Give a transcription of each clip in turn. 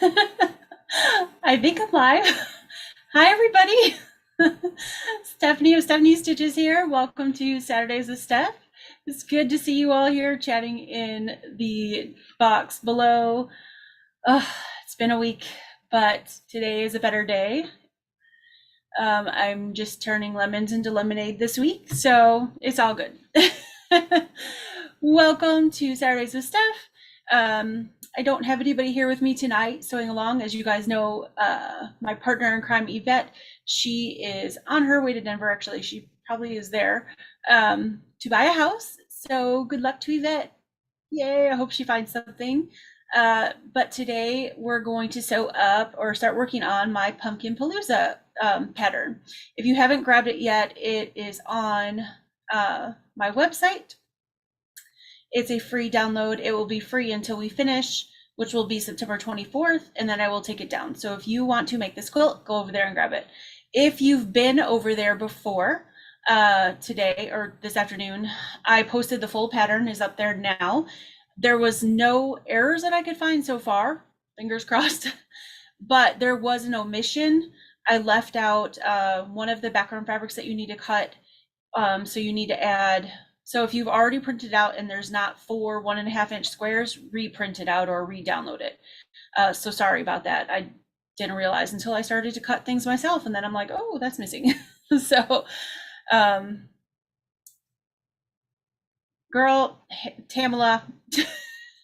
I think I'm live. Hi, everybody. Stephanie of Stephanie Stitches here. Welcome to Saturdays with Steph. It's good to see you all here chatting in the box below. It's been a week, but today is a better day. I'm just turning lemons into lemonade this week, so it's all good. Welcome to Saturdays with Steph. I don't have anybody here with me tonight sewing along. As you guys know, my partner in crime, Yvette, she is on her way to Denver. Actually, she probably is there to buy a house. So good luck to Yvette. Yay, I hope she finds something. But today we're going to sew up or start working on my pumpkin Palooza pattern. If you haven't grabbed it yet, it is on my website. It's a free download. It will be free until we finish, which will be September 24th, and then I will take it down. So if you want to make this quilt, go over there and grab it. If you've been over there before, today or this afternoon, I posted the full pattern is up there now. There was no errors that I could find so far, fingers crossed, but there was an omission. I left out one of the background fabrics that you need to cut. So you need to add, so if you've already printed out and there's not 4 1.5-inch squares, reprint it out or re-download it. So sorry about that. I didn't realize until I started to cut things myself, and then I'm like, oh, that's missing. So girl, Tamala,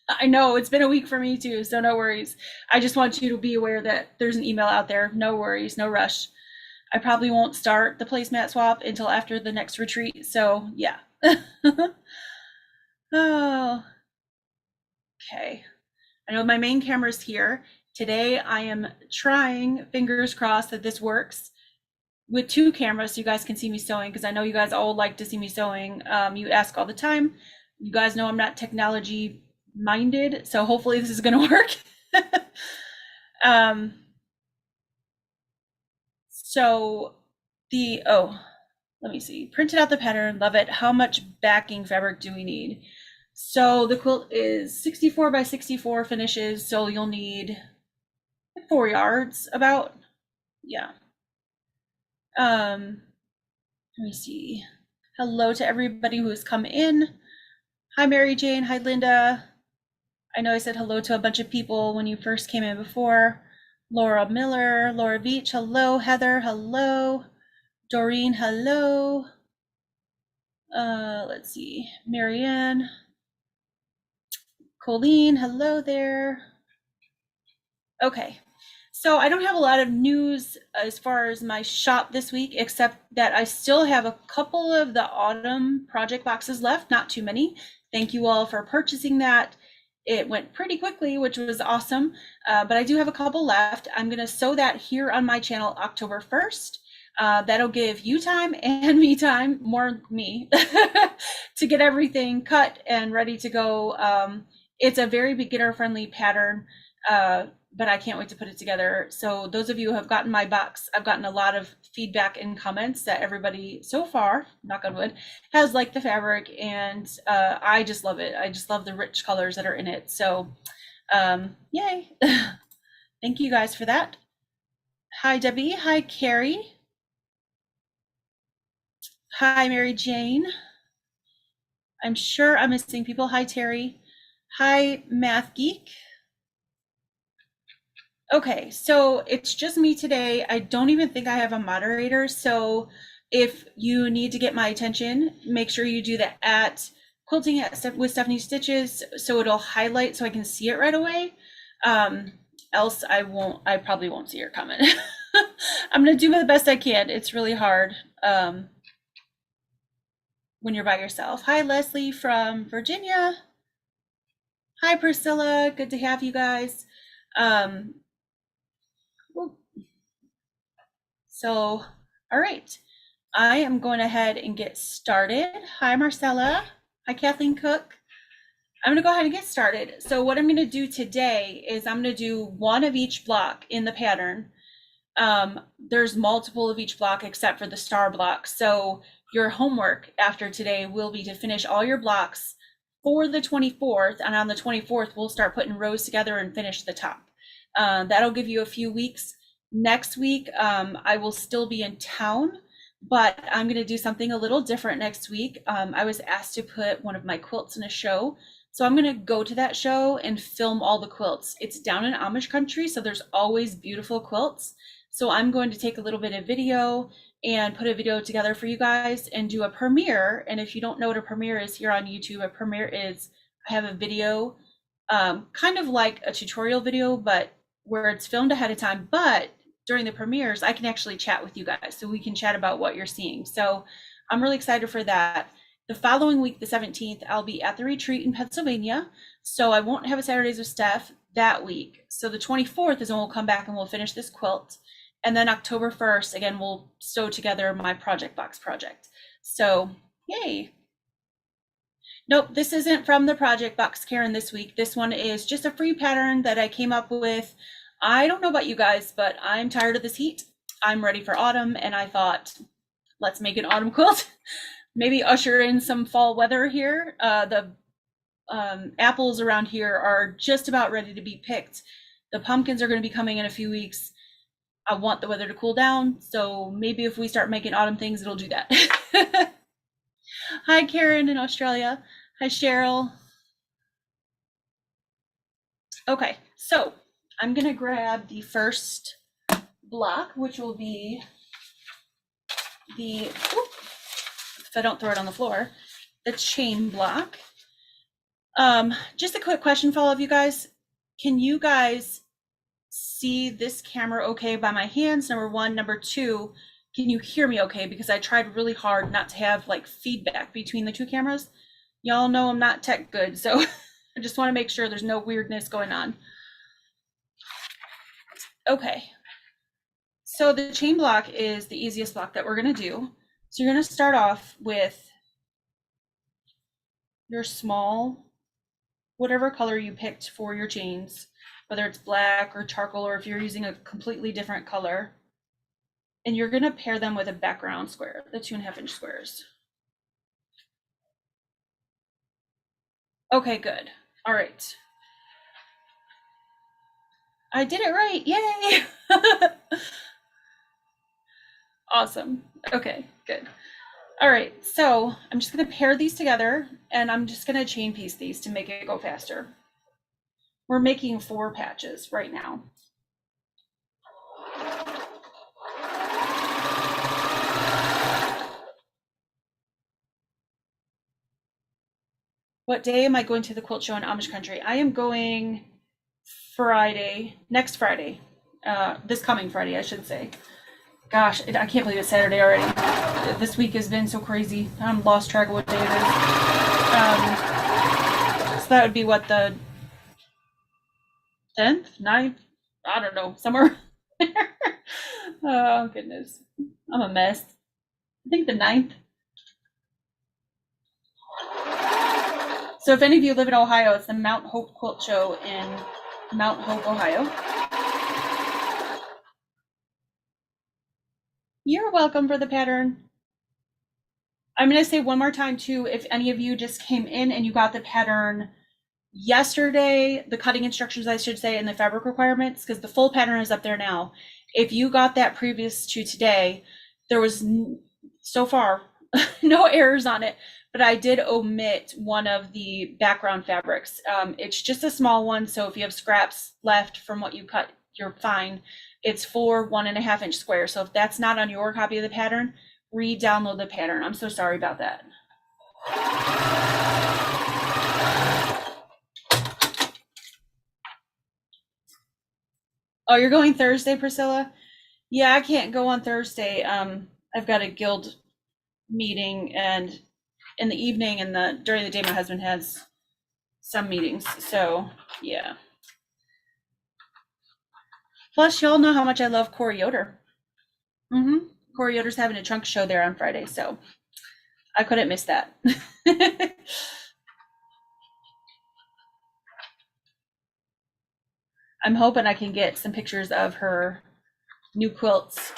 I know it's been a week for me too, so no worries. I just want you to be aware that there's an email out there. No worries, no rush. I probably won't start the placemat swap until after the next retreat, so yeah. Oh, okay. I know my main camera's here. Today I am trying, fingers crossed, that this works with 2 cameras so you guys can see me sewing, because I know you guys all like to see me sewing. You ask all the time. You guys know I'm not technology minded, so hopefully this is gonna work. So let me see, printed out the pattern, love it. How much backing fabric do we need? So the quilt is 64 by 64 finishes, so you'll need 4 yards about, yeah. Let me see. Hello to everybody who has come in. Hi, Mary Jane. Hi, Linda. I know I said hello to a bunch of people when you first came in before. Laura Miller, Laura Beach, hello. Heather, hello. Doreen, hello. Let's see. Marianne. Colleen, hello there. Okay. So I don't have a lot of news as far as my shop this week, except that I still have a couple of the autumn project boxes left, not too many. Thank you all for purchasing that. It went pretty quickly, which was awesome, but I do have a couple left. I'm gonna sew that here on my channel October 1st. That'll give you time and me time, more me, to get everything cut and ready to go. It's a very beginner friendly pattern, but I can't wait to put it together. So those of you who have gotten my box, I've gotten a lot of feedback and comments that everybody so far, knock on wood, has liked the fabric, and I just love it. I just love the rich colors that are in it. So yay. Thank you guys for that. Hi, Debbie. Hi, Carrie. Hi, Mary Jane. I'm sure I'm missing people. Hi, Terry. Hi, Math Geek. Okay, so it's just me today. I don't even think I have a moderator. So if you need to get my attention, make sure you do that at quilting with Stephanie Stitches, so it'll highlight so I can see it right away. Else I probably won't see your comment. I'm gonna do the best I can. It's really hard when you're by yourself. Hi, Leslie from Virginia. Hi, Priscilla. Good to have you guys. So, all right, I am going ahead and get started. Hi, Marcella. Hi, Kathleen Cook. I'm going to go ahead and get started. So what I'm going to do today is I'm going to do one of each block in the pattern. There's multiple of each block except for the star block. So your homework after today will be to finish all your blocks for the 24th. And on the 24th, we'll start putting rows together and finish the top. That'll give you a few weeks. Next week, I will still be in town, but I'm going to do something a little different next week. I was asked to put one of my quilts in a show. So I'm going to go to that show and film all the quilts. It's down in Amish country, so there's always beautiful quilts. So I'm going to take a little bit of video and put a video together for you guys and do a premiere. And if you don't know what a premiere is here on YouTube, a premiere is I have a video, kind of like a tutorial video, but where it's filmed ahead of time. But during the premieres, I can actually chat with you guys, so we can chat about what you're seeing. So I'm really excited for that. The following week, the 17th, I'll be at the retreat in Pennsylvania. So I won't have a Saturdays with Steph that week. So the 24th is when we'll come back and we'll finish this quilt. And then October 1st, again, we'll sew together my project box project. So yay. Nope, this isn't from the project box, Karen, this week. This one is just a free pattern that I came up with. I don't know about you guys, but I'm tired of this heat. I'm ready for autumn, and I thought, let's make an autumn quilt. Maybe usher in some fall weather here. The apples around here are just about ready to be picked. The pumpkins are going to be coming in a few weeks. I want the weather to cool down, so maybe if we start making autumn things, it'll do that. Hi, Karen in Australia. Hi, Cheryl. Okay, so I'm going to grab the first block, which will be the, if I don't throw it on the floor, the chain block. Just a quick question for all of you guys. Can you guys see this camera okay by my hands? Number one. Number two, can you hear me okay? Because I tried really hard not to have like feedback between the two cameras. Y'all know I'm not tech good, so I just want to make sure there's no weirdness going on. Okay, so the chain block is the easiest block that we're going to do. So you're going to start off with your small, whatever color you picked for your chains, whether it's black or charcoal, or if you're using a completely different color. And you're going to pair them with a background square, the 2.5 inch squares. Okay, good. All right. I did it right. Yay. Awesome. Okay, good. All right, so I'm just going to pair these together, and I'm just going to chain piece these to make it go faster. We're making 4 patches right now. What day am I going to the quilt show in Amish country? I am going Friday, next Friday, this coming Friday, I should say. Gosh, I can't believe it's Saturday already. This week has been so crazy. I'm lost track of what day it is. So that would be what, the 10th, 9th? I don't know, somewhere. Oh, goodness. I'm a mess. I think the 9th. So if any of you live in Ohio, it's the Mount Hope Quilt Show in Mount Hope, Ohio. You're welcome for the pattern. I'm going to say one more time too, if any of you just came in and you got the pattern yesterday, the cutting instructions, I should say, and the fabric requirements, because the full pattern is up there now. If you got that previous to today, there was so far no errors on it, but I did omit one of the background fabrics. It's just a small one, so if you have scraps left from what you cut, you're fine. It's 4 1.5 inch squares. So if that's not on your copy of the pattern, re-download the pattern. I'm so sorry about that. Oh, you're going Thursday, Priscilla? Yeah, I can't go on Thursday. I've got a guild meeting, and in the evening and during the day my husband has some meetings. So yeah. Plus, y'all know how much I love Corey Yoder. Corey Yoder's having a trunk show there on Friday, so I couldn't miss that. I'm hoping I can get some pictures of her new quilts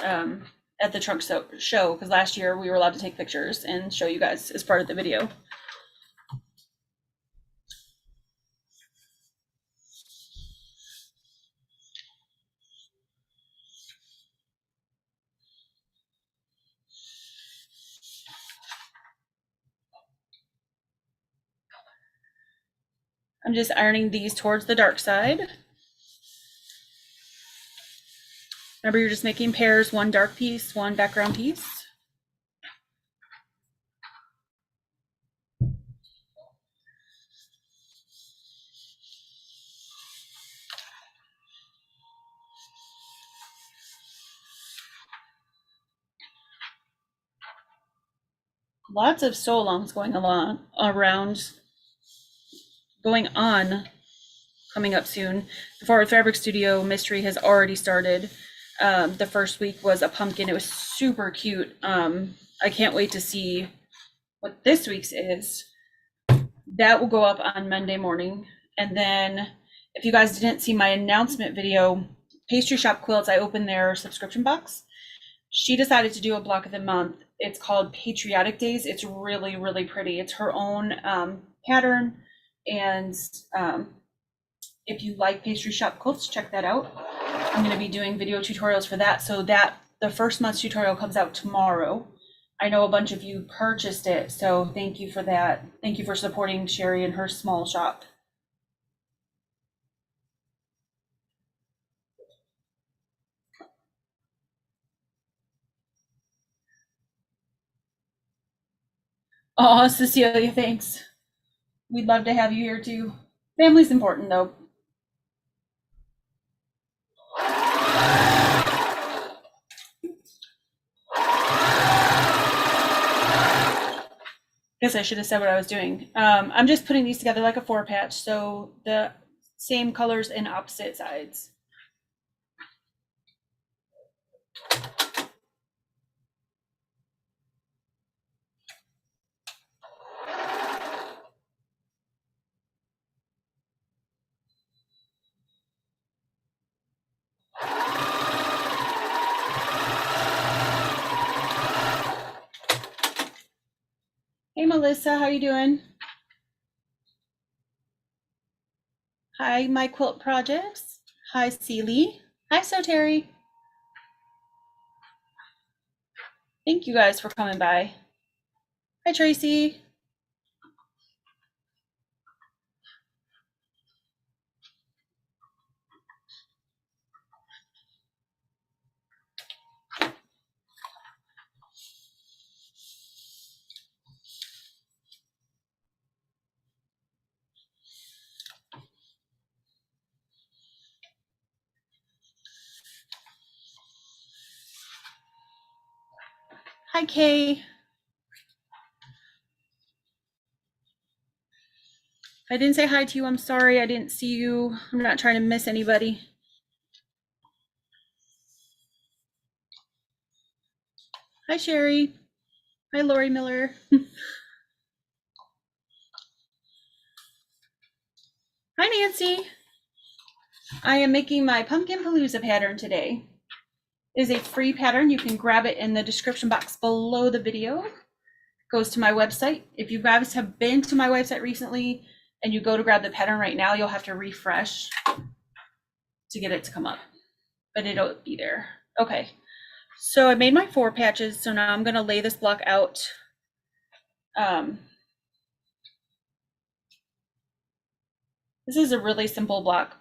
at the trunk show, because last year we were allowed to take pictures and show you guys as part of the video. I'm just ironing these towards the dark side. Remember, you're just making pairs, one dark piece, one background piece. Lots of sew-alongs going on coming up soon. The Forward Fabric Studio mystery has already started. The first week was a pumpkin. It was super cute. I can't wait to see what this week's is. That will go up on Monday morning. And then if you guys didn't see my announcement video, Pastry Shop Quilts, I opened their subscription box. She decided to do a block of the month. It's called Patriotic Days. It's really, really pretty. It's her own pattern. And if you like Pastry Shop Quilts, check that out. I'm going to be doing video tutorials for that. So that the first month's tutorial comes out tomorrow. I know a bunch of you purchased it, so thank you for that. Thank you for supporting Sherry and her small shop. Oh, Cecilia, thanks. We'd love to have you here too. Family's important though. Guess I should have said what I was doing. I'm just putting these together like a 4-patch, so the same colors in opposite sides. Hey Melissa, how you doing? Hi, My Quilt Projects. Hi, Celie. Hi, So Terry. Thank you guys for coming by. Hi, Tracy. Hi, Kay. If I didn't say hi to you, I'm sorry. I didn't see you. I'm not trying to miss anybody. Hi, Sherry. Hi, Lori Miller. Hi, Nancy. I am making my Pumpkin Palooza pattern today. It is a free pattern. You can grab it in the description box below the video. It goes to my website. If you guys have been to my website recently and you go to grab the pattern right now, you'll have to refresh to get it to come up, but it'll be there. Okay, so I made my 4 patches. So now I'm going to lay this block out. This is a really simple block.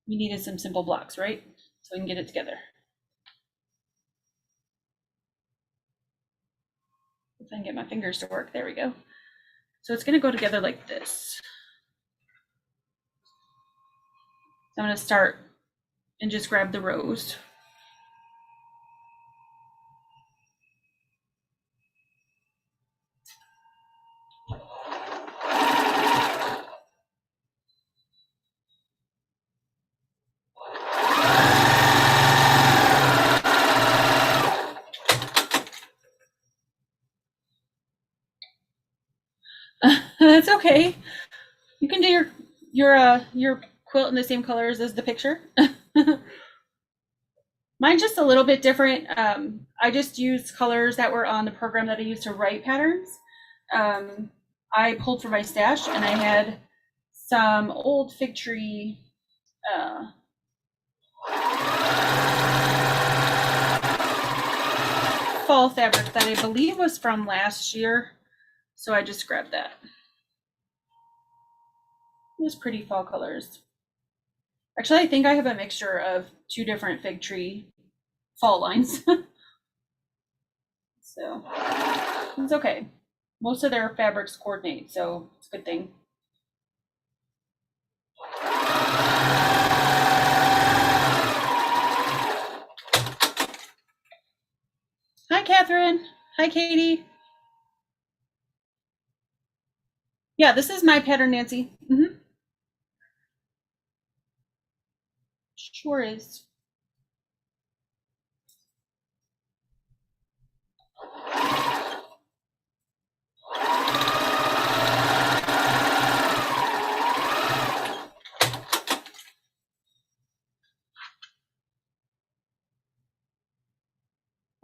We needed some simple blocks, right? So we can get it together. If I can get my fingers to work, there we go. So it's going to go together like this. So I'm going to start and just grab the rows. That's okay. You can do your quilt in the same colors as the picture. Mine's just a little bit different. I just used colors that were on the program that I used to write patterns. I pulled from my stash and I had some old fig tree fall fabric that I believe was from last year. So I just grabbed that. Those pretty fall colors. Actually, I think I have a mixture of two different fig tree fall lines. So it's okay. Most of their fabrics coordinate, so it's a good thing. Hi, Catherine. Hi, Katie. Yeah, this is my pattern, Nancy. Sure is.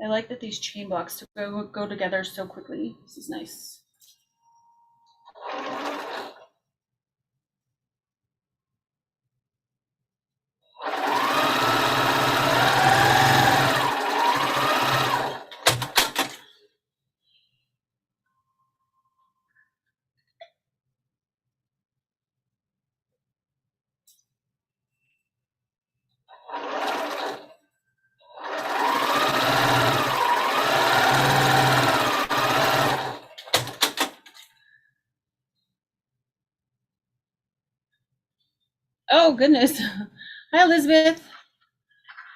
I like that these chain blocks go together so quickly. This is nice. Oh, goodness. Hi, Elizabeth.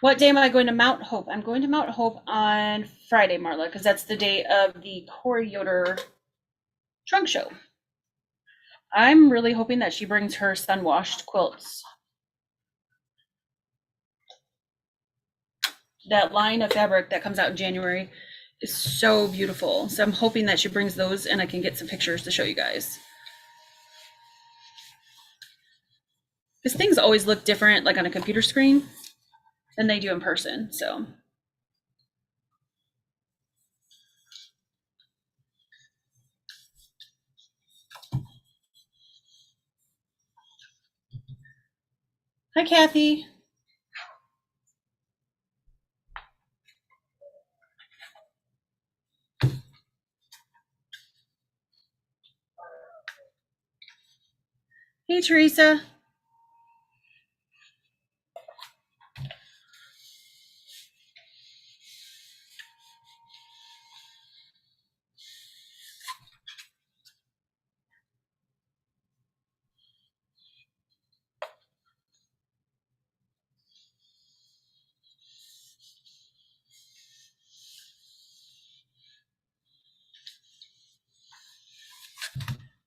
What day am I going to Mount Hope? I'm going to Mount Hope on Friday, Marla, because that's the day of the Corey Yoder trunk show. I'm really hoping that she brings her sun-washed quilts. That line of fabric that comes out in January is so beautiful. So I'm hoping that she brings those and I can get some pictures to show you guys. Because things always look different, like on a computer screen, than they do in person. So hi, Kathy. Hey, Teresa.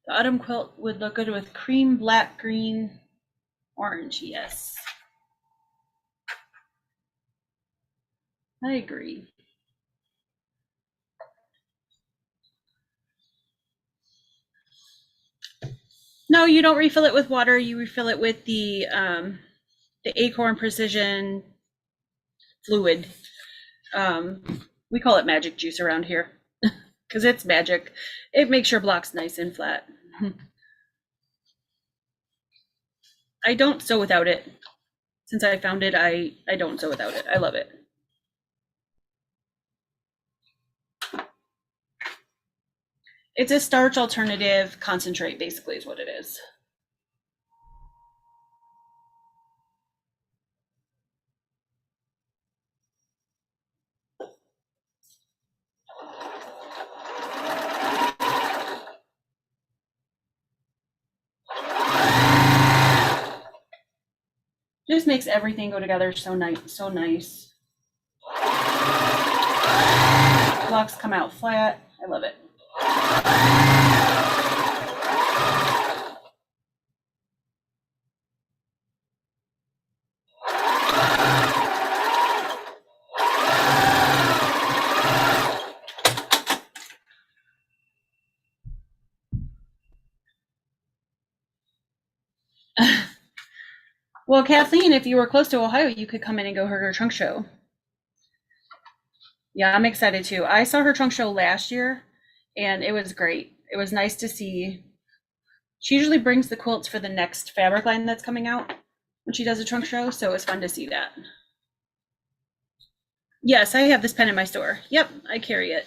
The autumn quilt would look good with cream, black, green, orange. Yes, I agree. No, you don't refill it with water. You refill it with the Acorn Precision fluid. We call it magic juice around here because it's magic. It makes your blocks nice and flat. I don't sew without it. Since I found it, I don't sew without it. I love it. It's a starch alternative concentrate, basically, is what it is. Just makes everything go together so nice, so nice. Blocks come out flat. I love it. Well, Kathleen, if you were close to Ohio, you could come in and go her trunk show. Yeah, I'm excited too. I saw her trunk show last year and it was great. It was nice to see. She usually brings the quilts for the next fabric line that's coming out when she does a trunk show, so it was fun to see that. Yes, I have this pen in my store. Yep, I carry it.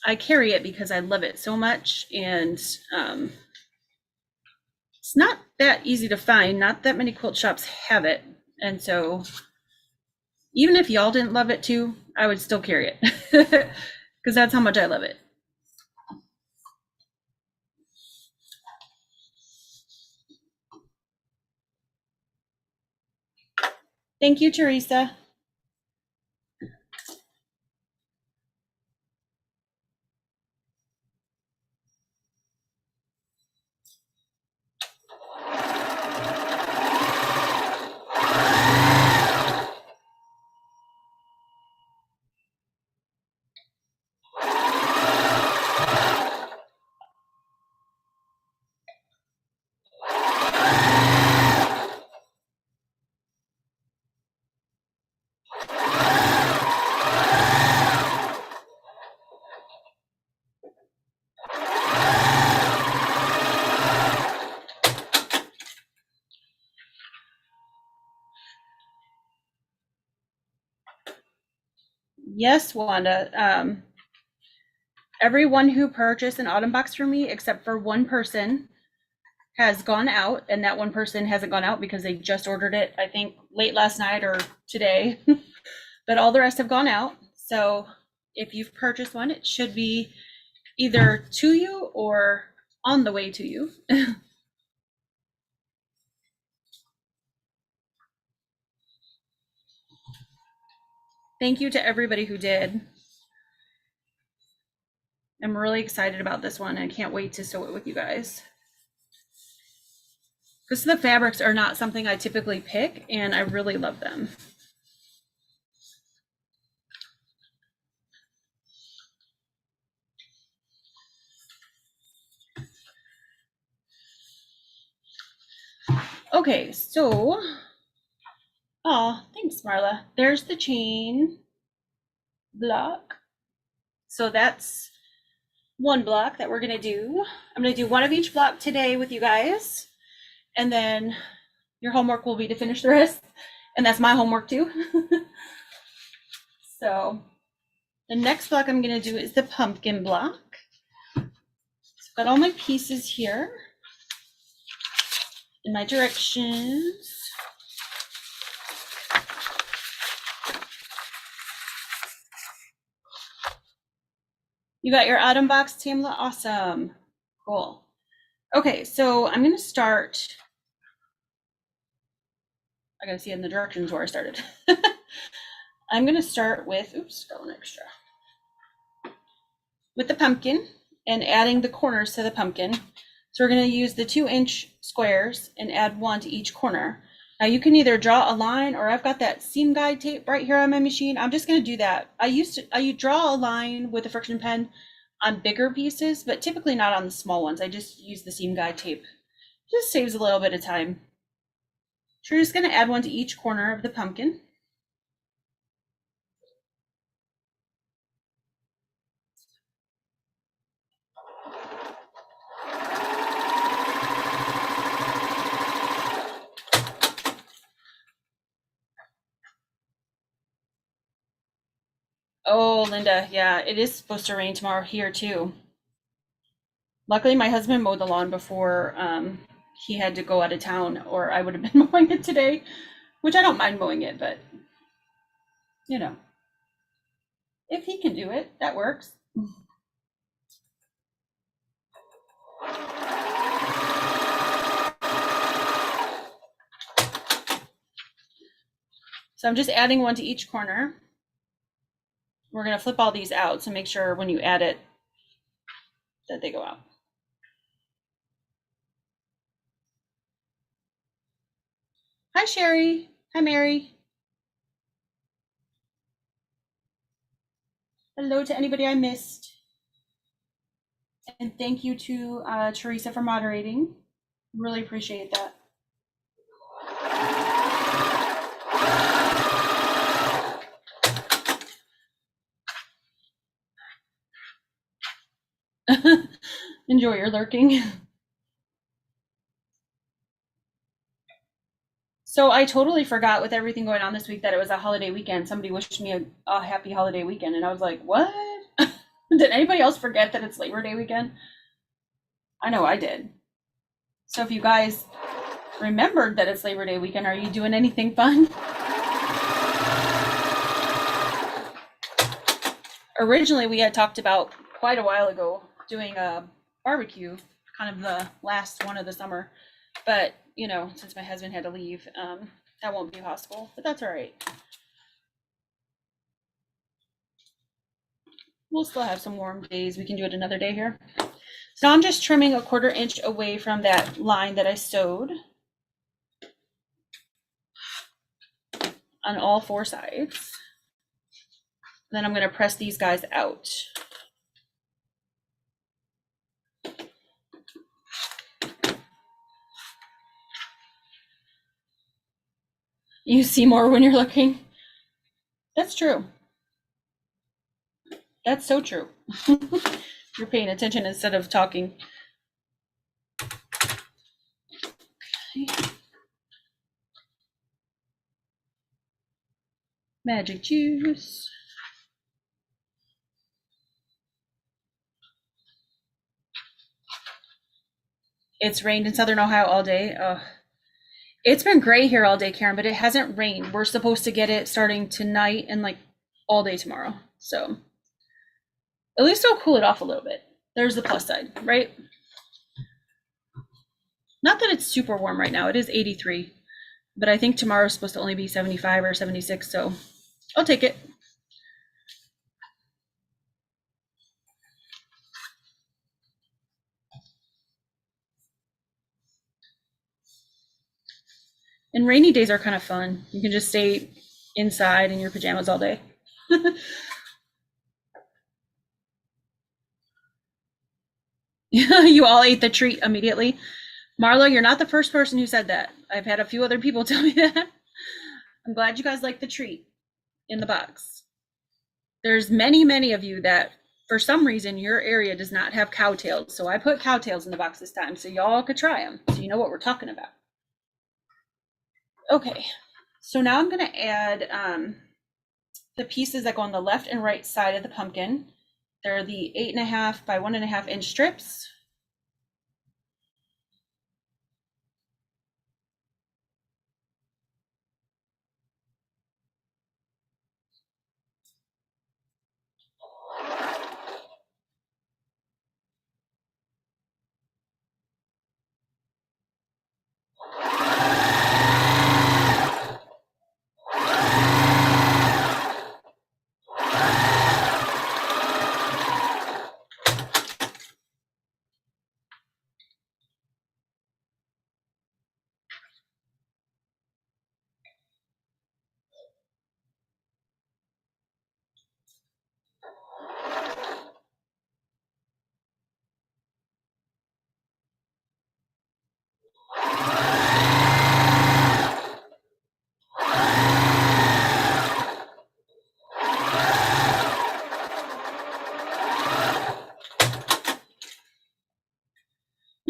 I carry it because I love it so much, and it's not that easy to find. Not that many quilt shops have it, and so even if y'all didn't love it too, I would still carry it because that's how much I love it. Thank you, Teresa. Yes, Wanda. Everyone who purchased an autumn box from me, except for one person, has gone out, and that one person hasn't gone out because they just ordered it, I think, late last night or today. But all the rest have gone out. So if you've purchased one, it should be either to you or on the way to you. Thank you to everybody who did. I'm really excited about this one. I can't wait to sew it with you guys. Because the fabrics are not something I typically pick, and I really love them. Okay, so, oh, thanks, Marla. There's the chain block. So that's one block that we're gonna do. I'm gonna do one of each block today with you guys, and then your homework will be to finish the rest, and that's my homework too. So the next block I'm gonna do is the pumpkin block. So I've got all my pieces here in my directions. You got your autumn box, Tamla? Awesome. Cool. Okay, so I'm gonna start. I gotta see in the directions where I started. I'm gonna start with, oops, got one extra. With the pumpkin and adding the corners to the pumpkin. So we're gonna use the 2-inch squares and add one to each corner. Now you can either draw a line, or I've got that seam guide tape right here on my machine. I'm just gonna do that. I draw a line with a friction pen on bigger pieces, but typically not on the small ones. I just use the seam guide tape. Just saves a little bit of time. So we're just gonna add one to each corner of the pumpkin. Oh, Linda, yeah, it is supposed to rain tomorrow here too. Luckily, my husband mowed the lawn before he had to go out of town, or I would have been mowing it today, which I don't mind mowing it, but you know, if he can do it, that works. So I'm just adding one to each corner. We're gonna flip all these out, so make sure when you add it that they go out. Hi, Sherry. Hi, Mary. Hello to anybody I missed. And thank you to Teresa for moderating. Really appreciate that. Enjoy your lurking. So I totally forgot, with everything going on this week, that it was a holiday weekend. Somebody wished me a happy holiday weekend, and I was like, what? Did anybody else forget that it's Labor Day weekend? I know I did. So if you guys remembered that it's Labor Day weekend, are you doing anything fun? Originally, we had talked about quite a while ago doing a barbecue, kind of the last one of the summer. But, you know, since my husband had to leave, that won't be possible, but that's all right. We'll still have some warm days. We can do it another day here. So now I'm just trimming a 1/4 inch away from that line that I sewed on all 4 sides. Then I'm going to press these guys out. You see more when you're looking. That's true. That's so true. You're paying attention instead of talking. Okay. Magic juice. It's rained in Southern Ohio all day. It's been gray here all day, Karen, but it hasn't rained. We're supposed to get it starting tonight and like all day tomorrow. So at least it'll cool it off a little bit. There's the plus side, right? Not that it's super warm right now. It is 83, but I think tomorrow's supposed to only be 75 or 76. So I'll take it. And rainy days are kind of fun. You can just stay inside in your pajamas all day. You all ate the treat immediately. Marla, you're not the first person who said that. I've had a few other people tell me that. I'm glad you guys like the treat in the box. There's many, many of you that for some reason your area does not have cowtails. So I put cowtails in the box this time so y'all could try them so you know what we're talking about. Okay, so now I'm going to add the pieces that go on the left and right side of the pumpkin. They're the 8.5 by 1.5 inch strips.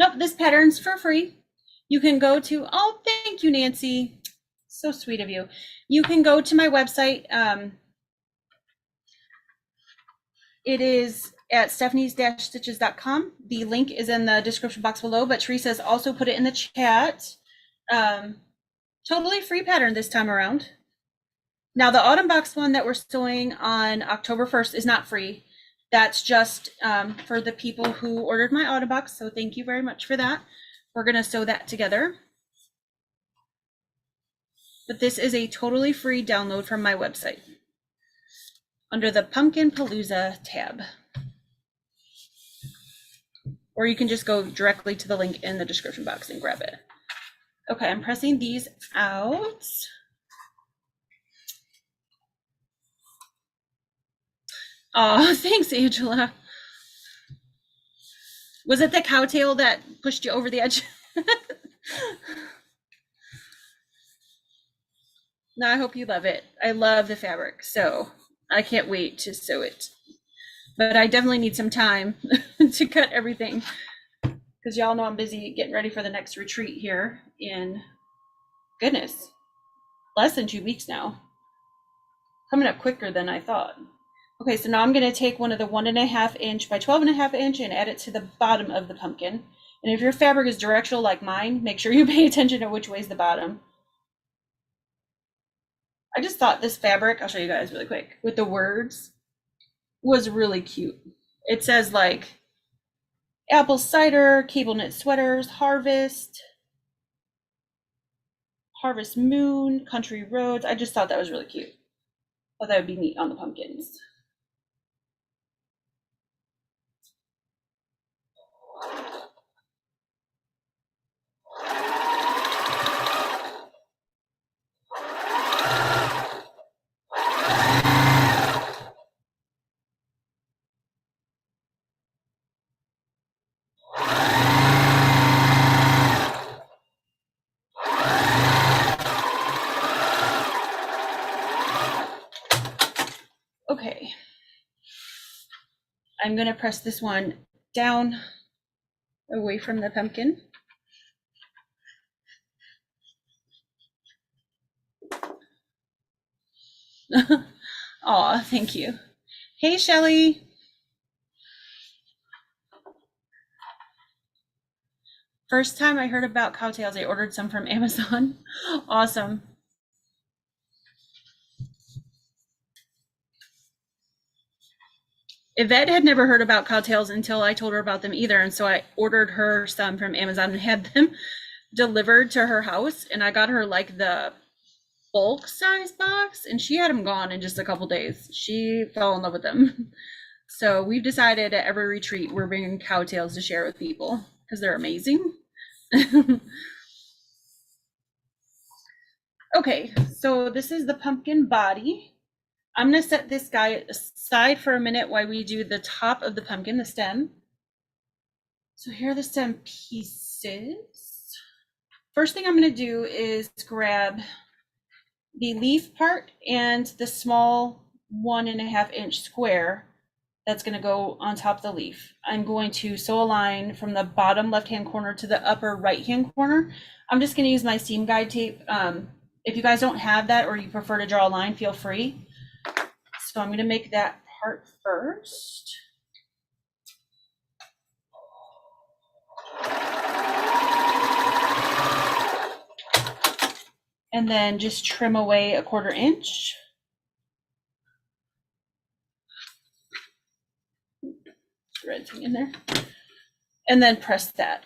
Nope, this pattern's for free. You can go to, oh, thank you, Nancy. So sweet of you. You can go to my website. It is at stephanies-stitches.com. The link is in the description box below, but Teresa's also put it in the chat. Totally free pattern this time around. Now the autumn box one that we're sewing on October 1st is not free. That's just for the people who ordered my autumn box. So thank you very much for that. We're gonna sew that together. But this is a totally free download from my website under the Pumpkin Palooza tab. Or you can just go directly to the link in the description box and grab it. Okay, I'm pressing these out. Oh, thanks, Angela. Was it the cowtail that pushed you over the edge? No, I hope you love it. I love the fabric, so I can't wait to sew it. But I definitely need some time to cut everything because y'all know I'm busy getting ready for the next retreat here in, goodness, less than 2 weeks now. Coming up quicker than I thought. Okay, so now I'm going to take one of the 1.5 inch by 12.5 inch and add it to the bottom of the pumpkin. And if your fabric is directional like mine, make sure you pay attention to which way is the bottom. I just thought this fabric, I'll show you guys really quick, with the words, was really cute. It says like apple cider, cable knit sweaters, harvest, harvest moon, country roads. I just thought that was really cute. Thought that would be neat on the pumpkins. Okay. I'm gonna press this one down away from the pumpkin. Aw, thank you. Hey, Shelly. First time I heard about cowtails, I ordered some from Amazon. Awesome. Yvette had never heard about cowtails until I told her about them either. And so I ordered her some from Amazon and had them delivered to her house. And I got her like the bulk size box and she had them gone in just a couple days. She fell in love with them. So we've decided at every retreat, we're bringing cowtails to share with people because they're amazing. Okay, so this is the pumpkin body. I'm gonna set this guy aside for a minute while we do the top of the pumpkin, the stem. So here are the stem pieces. First thing I'm gonna do is grab the leaf part and the small 1.5 inch square that's gonna go on top of the leaf. I'm going to sew a line from the bottom left-hand corner to the upper right-hand corner. I'm just gonna use my seam guide tape. If you guys don't have that or you prefer to draw a line, feel free. So I'm going to make that part first. And then just trim away 1/4 inch. Red thing in there. And then press that.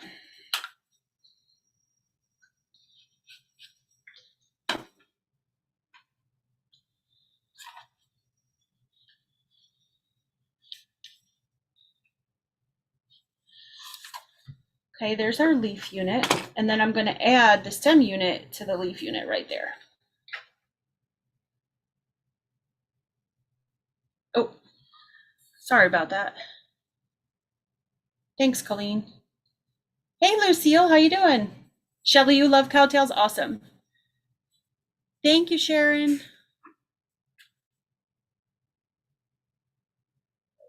Okay, there's our leaf unit. And then I'm going to add the stem unit to the leaf unit right there. Oh, sorry about that. Thanks, Colleen. Hey, Lucille, how you doing? Shelly, you love cowtails? Awesome. Thank you, Sharon.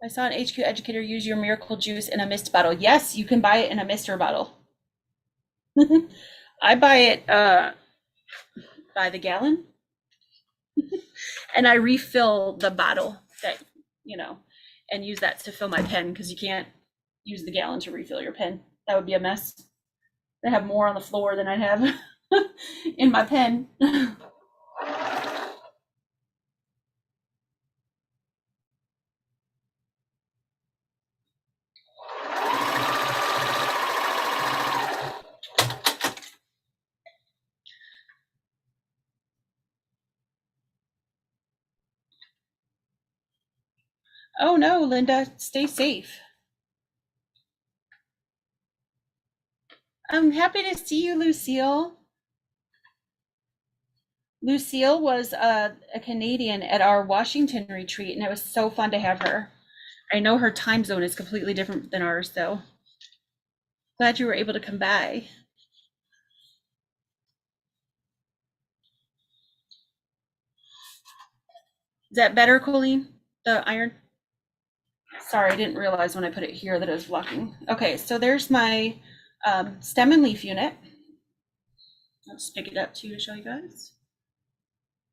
I saw an HQ educator use your miracle juice in a mist bottle. Yes, you can buy it in a mister bottle. I buy it by the gallon and I refill the bottle that, and use that to fill my pen because you can't use the gallon to refill your pen. That would be a mess. I have more on the floor than I have in my pen. Oh no, Linda, stay safe. I'm happy to see you, Lucille. Lucille was a Canadian at our Washington retreat, and it was so fun to have her. I know her time zone is completely different than ours, though. Glad you were able to come by. Is that better, Colleen? The iron? Sorry, I didn't realize when I put it here that it was blocking. Okay, so there's my stem and leaf unit. I'll just pick it up too to show you guys.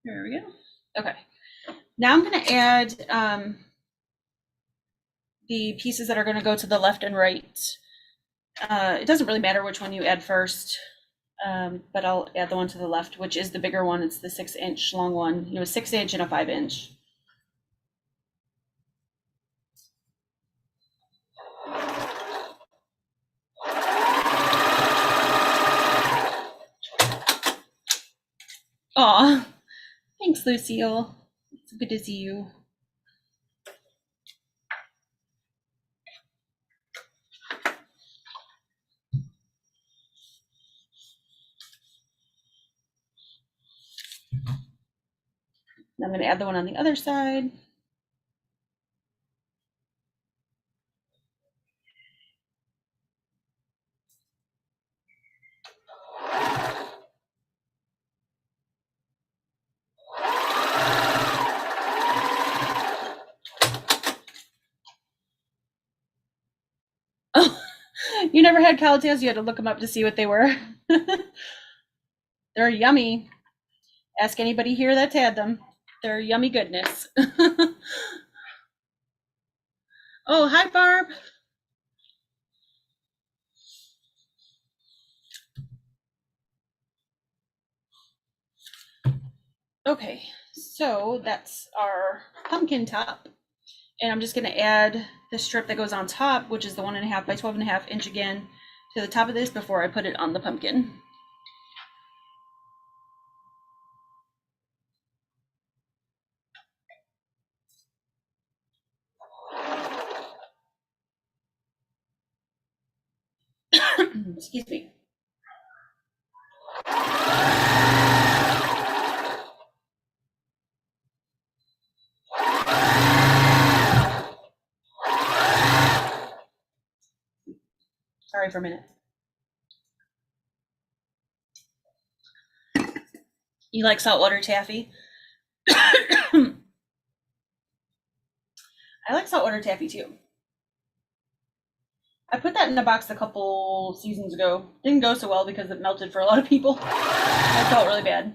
There we go. Okay. Now I'm going to add the pieces that are going to go to the left and right. It doesn't really matter which one you add first, but I'll add the one to the left, which is the bigger one. It's the 6-inch long one. You know, a 6-inch and a 5-inch. Aw, thanks, Lucille. It's good to see you. I'm going to add the one on the other side. Oh, you never had cowtails? You had to look them up to see what they were. They're yummy. Ask anybody here that's had them. They're yummy goodness. Oh, hi, Barb. Okay, so that's our pumpkin top. And I'm just gonna add the strip that goes on top, which is the 1.5 by 12.5 inch again, to the top of this before I put it on the pumpkin. Excuse me. Sorry for a minute. You like saltwater taffy? I like saltwater taffy too. I put that in a box a couple seasons ago. Didn't go so well because it melted for a lot of people. I felt really bad.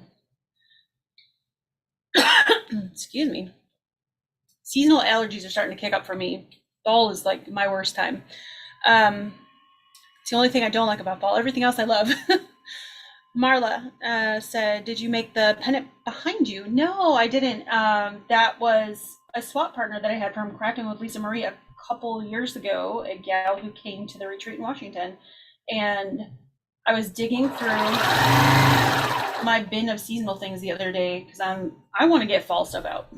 Excuse me. Seasonal allergies are starting to kick up for me. Fall is like my worst time. It's the only thing I don't like about fall. Everything else I love. Marla said, did you make the pennant behind you? No, I didn't. That was a swap partner that I had from Crafting with Lisa Marie a couple years ago, a gal who came to the retreat in Washington. And I was digging through my bin of seasonal things the other day because I want to get fall stuff out.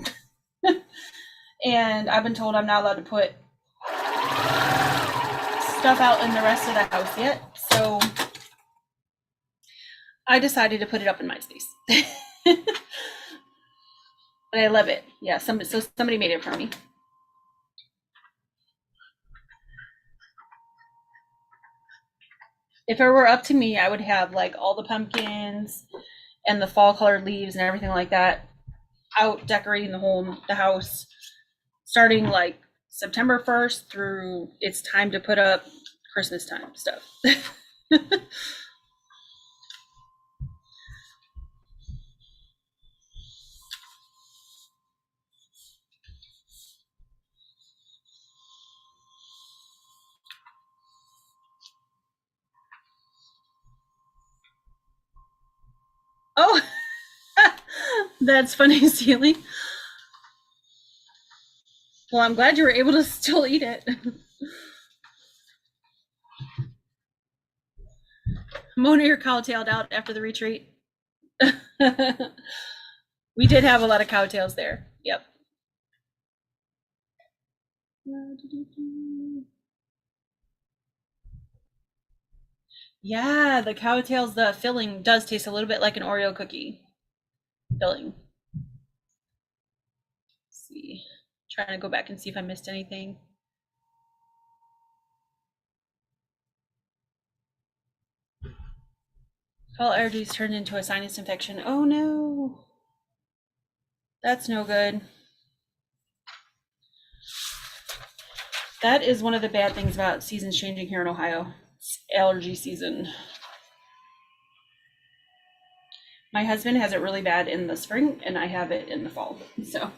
And I've been told I'm not allowed to put stuff out in the rest of the house yet. So I decided to put it up in my space. But I love it. Yeah, so somebody made it for me. If it were up to me, I would have like all the pumpkins and the fall colored leaves and everything like that out decorating the house, starting like September 1st through it's time to put up Christmas time stuff. Oh, that's funny, Steely. Well, I'm glad you were able to still eat it. Mona, you're cowtailed out after the retreat. We did have a lot of cowtails there. Yep. Yeah, the cowtails, the filling does taste a little bit like an Oreo cookie filling. Let's see. Trying to go back and see if I missed anything. Fall allergies turned into a sinus infection. Oh no. That's no good. That is one of the bad things about seasons changing here in Ohio. It's allergy season. My husband has it really bad in the spring and I have it in the fall. So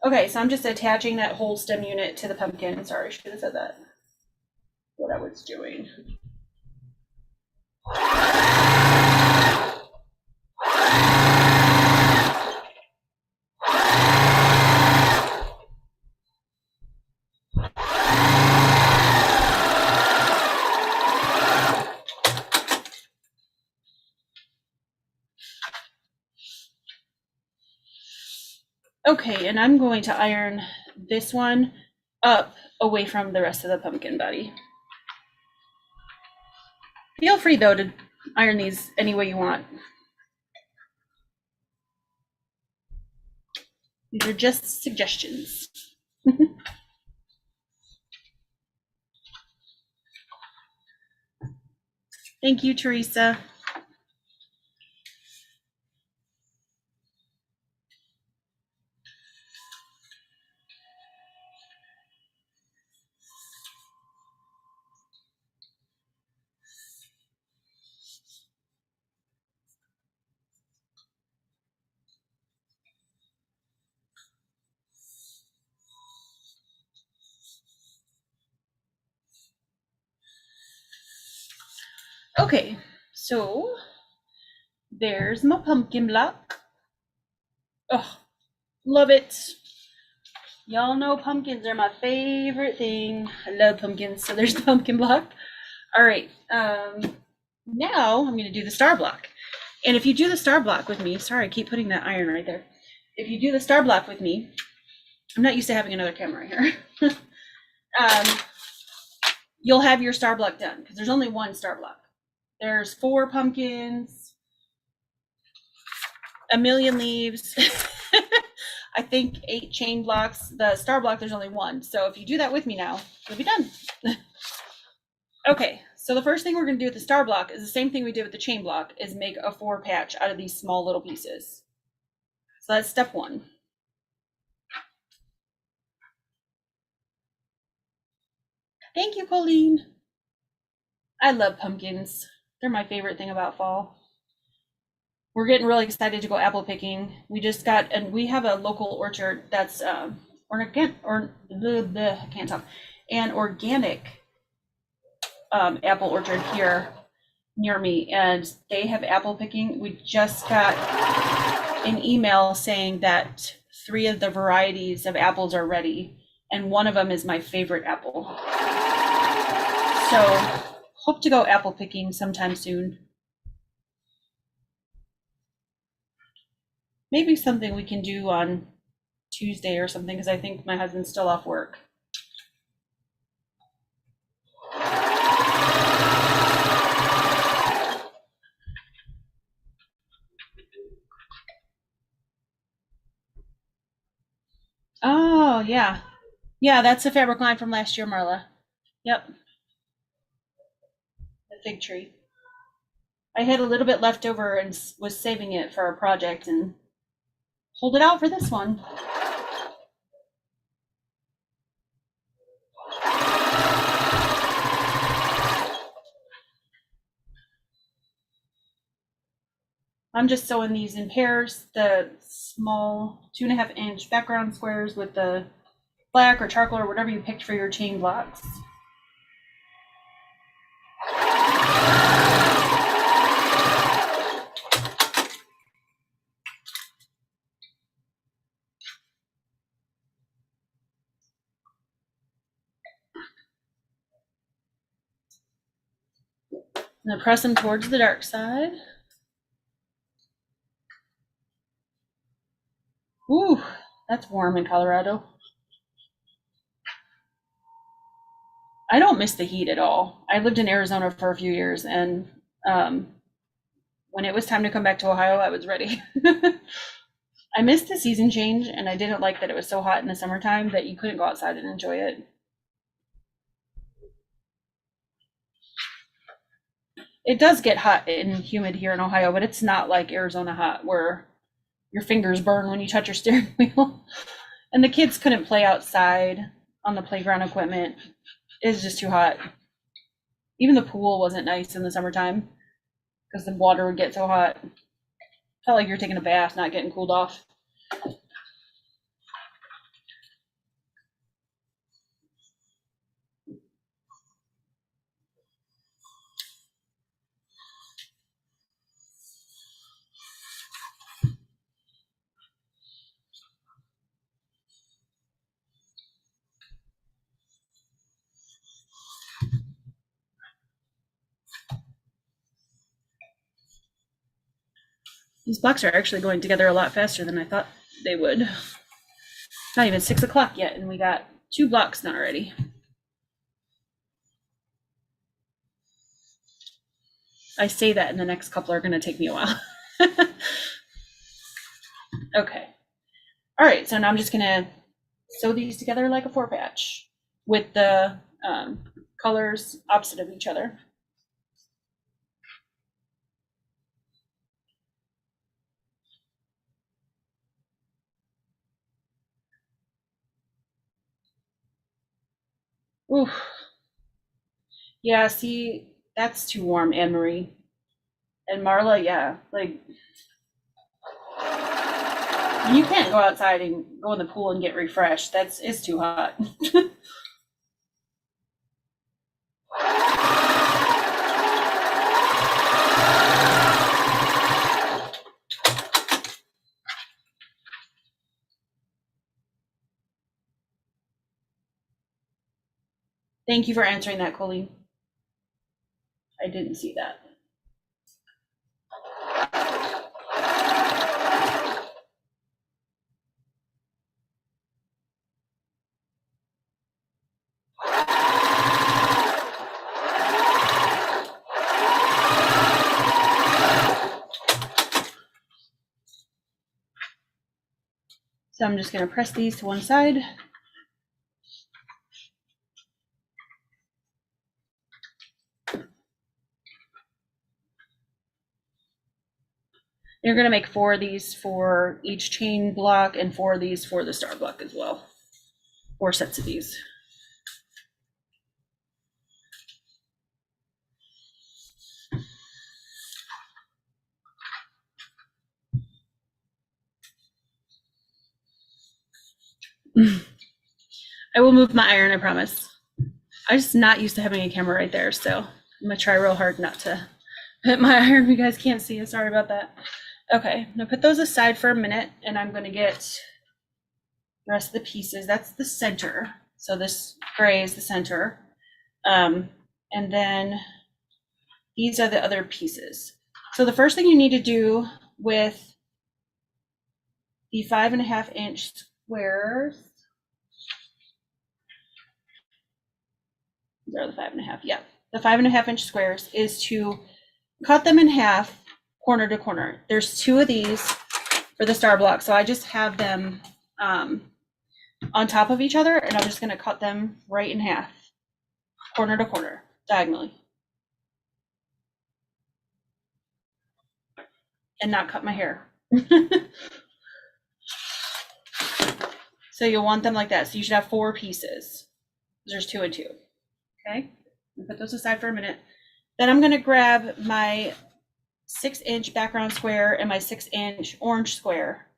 Okay, so I'm just attaching that whole stem unit to the pumpkin. Sorry, I should have said that. What I was doing. Okay, and I'm going to iron this one up away from the rest of the pumpkin body. Feel free though to iron these any way you want. These are just suggestions. Thank you, Teresa. Okay, so there's my pumpkin block. Oh, love it. Y'all know pumpkins are my favorite thing. I love pumpkins. So there's the pumpkin block. All right. Now I'm going to do the star block. And if you do the star block with me, sorry, I keep putting that iron right there. If you do the star block with me, I'm not used to having another camera here. You'll have your star block done because there's only one star block. There's 4 pumpkins, a million leaves. I think 8 chain blocks. The star block, there's only 1. So if you do that with me now, you'll be done. Okay, so the first thing we're going to do with the star block is the same thing we did with the chain block, is make a 4 patch out of these small little pieces. So that's step 1. Thank you, Colleen. I love pumpkins. They're my favorite thing about fall. We're getting really excited to go apple picking. We just got, and we have a local orchard that's I can't talk, an organic apple orchard here near me, and they have apple picking. We just got an email saying that 3 of the varieties of apples are ready, and one of them is my favorite apple. So hope to go apple picking sometime soon. Maybe something we can do on Tuesday or something, because I think my husband's still off work. Oh, yeah. Yeah, that's the fabric line from last year, Marla. Yep. The fig tree. I had a little bit left over and was saving it for a project and hold it out for this one. I'm just sewing these in pairs, the small 2.5-inch background squares with the black or charcoal or whatever you picked for your chain blocks. And then press them towards the dark side. Ooh, that's warm in Colorado. I don't miss the heat at all. I lived in Arizona for a few years, and when it was time to come back to Ohio, I was ready. I missed the season change, and I didn't like that it was so hot in the summertime that you couldn't go outside and enjoy it. It does get hot and humid here in Ohio, but it's not like Arizona hot where your fingers burn when you touch your steering wheel. And the kids couldn't play outside on the playground equipment. It was just too hot. Even the pool wasn't nice in the summertime because the water would get so hot. Felt like you're taking a bath, not getting cooled off. These blocks are actually going together a lot faster than I thought they would. It's not even 6 o'clock yet, and we got 2 blocks done already. I say that, and the next couple are going to take me a while. Okay. All right, so now I'm just going to sew these together like a 4-patch with the colors opposite of each other. Oof. Yeah, see, that's too warm, Anne Marie. And Marla, yeah, like you can't go outside and go in the pool and get refreshed. It's too hot. Thank you for answering that, Colleen. I didn't see that. So I'm just going to press these to one side. You're going to make 4 of these for each chain block and 4 of these for the star block as well. 4 sets of these. I will move my iron, I promise. I'm just not used to having a camera right there, so I'm gonna try real hard not to hit my iron. You guys can't see it, sorry about that. Okay, I'm gonna put those aside for a minute, and I'm gonna get the rest of the pieces. That's the center. So this gray is the center. And then these are the other pieces. So the first thing you need to do with the 5.5 inch squares, these are the 5.5, yeah. The 5.5 inch squares is to cut them in half, corner to corner. There's 2 of these for the star block, so I just have them on top of each other, and I'm just going to cut them right in half, corner to corner, diagonally, and not cut my hair. So you'll want them like that. So you should have 4 pieces. There's 2 and 2. Okay, put those aside for a minute. Then I'm going to grab my 6-inch background square and my 6-inch orange square,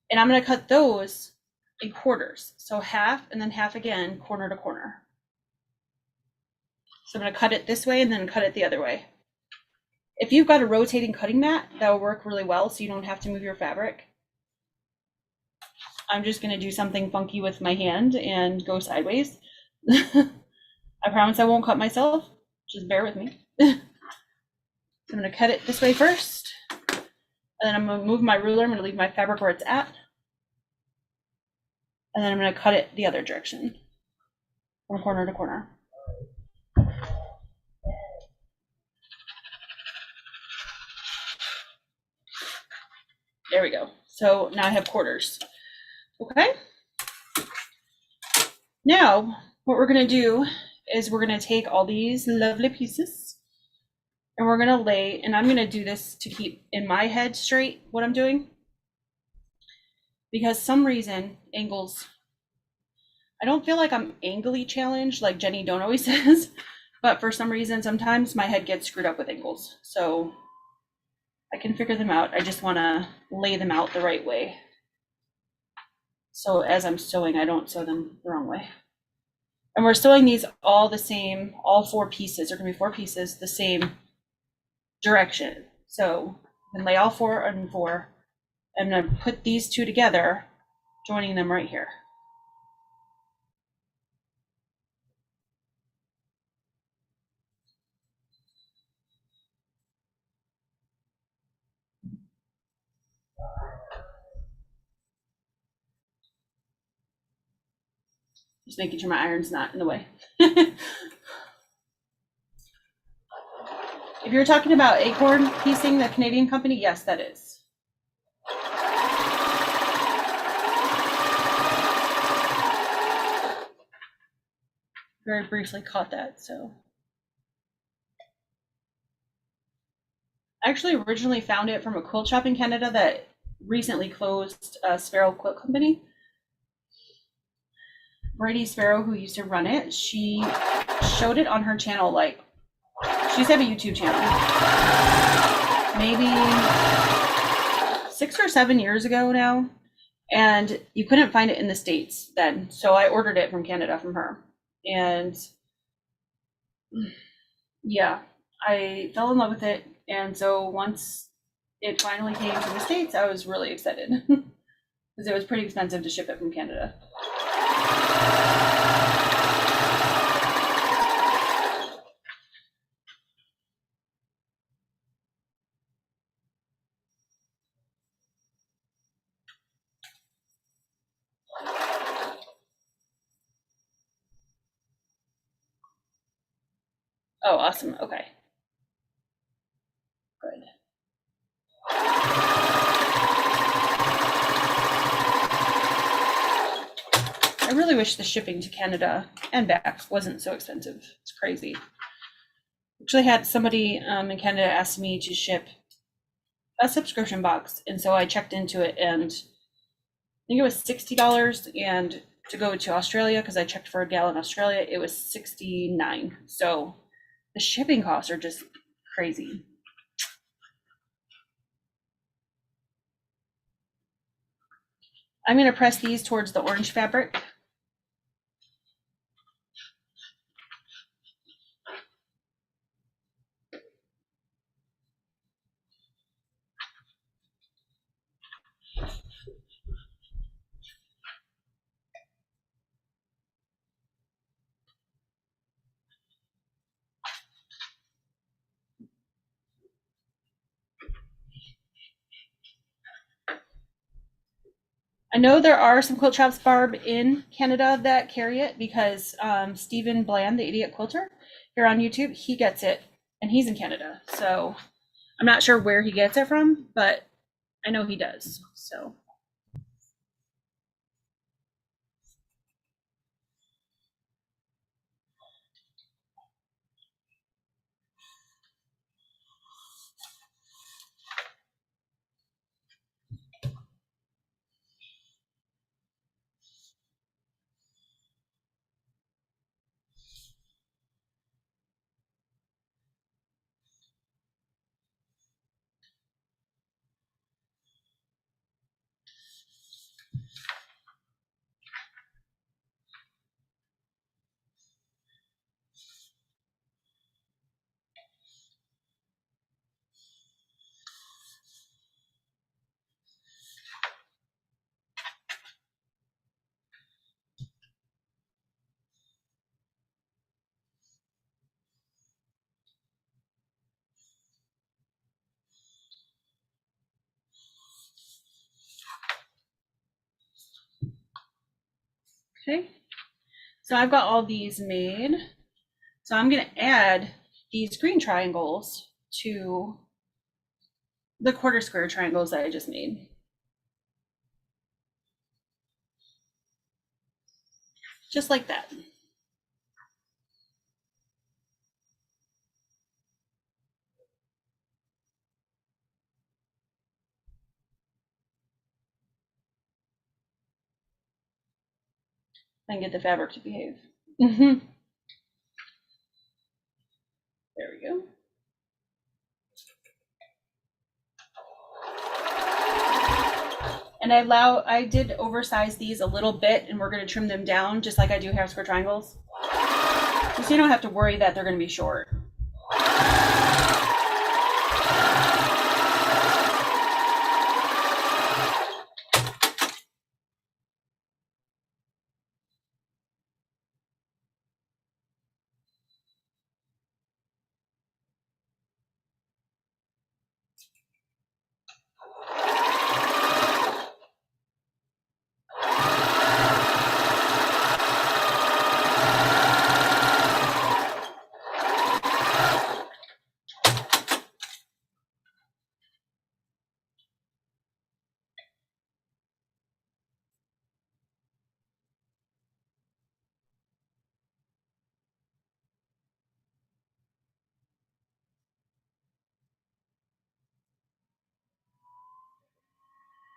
and I'm going to cut those in quarters. So half and then half again, corner to corner. So I'm going to cut it this way and then cut it the other way. If you've got a rotating cutting mat, that will work really well, so you don't have to move your fabric. I'm just going to do something funky with my hand and go sideways. I promise I won't cut myself. Just bear with me. So I'm going to cut it this way first. And then I'm going to move my ruler. I'm going to leave my fabric where it's at. And then I'm going to cut it the other direction from corner to corner. There we go. So now I have quarters. Okay. Now what we're going to do is we're going to take all these lovely pieces and we're going to lay, and I'm going to do this to keep in my head straight what I'm doing, because some reason angles, I don't feel like I'm angly challenged like Jenny Don't always says, but for some reason sometimes my head gets screwed up with angles, so I can figure them out. I just want to lay them out the right way, so as I'm sewing I don't sew them the wrong way. And we're sewing these all the same, all 4 pieces, there are going to be 4 pieces, the same direction. So you can lay all 4 on 4. I'm going to put these 2 together, joining them right here. Just making sure my iron's not in the way. If you're talking about Acorn Piecing, the Canadian company, yes, that is. Very briefly caught that, so. I actually originally found it from a quilt shop in Canada that recently closed, a Sparrow Quilt Company. Brady Sparrow, who used to run it, she showed it on her channel, like, she used to have a YouTube channel. Maybe 6 or 7 years ago now. And you couldn't find it in the States then. So I ordered it from Canada from her. And yeah, I fell in love with it. And so once it finally came to the States, I was really excited because it was pretty expensive to ship it from Canada. Oh, awesome. Okay. Good. I really wish the shipping to Canada and back wasn't so expensive. It's crazy. Actually had somebody in Canada ask me to ship a subscription box, and so I checked into it, and I think it was $60, and to go to Australia, because I checked for a gal in Australia, it was $69. So the shipping costs are just crazy. I'm going to press these towards the orange fabric. I know there are some quilt shops, Barb, in Canada that carry it because Stephen Bland, the Idiot Quilter, here on YouTube, he gets it, and he's in Canada. So I'm not sure where he gets it from, but I know he does. So. Okay, so I've got all these made. So I'm going to add these green triangles to the quarter square triangles that I just made. Just like that. And get the fabric to behave. There we go. And I did oversize these a little bit, and we're going to trim them down just like I do half square triangles. So you don't have to worry that they're going to be short.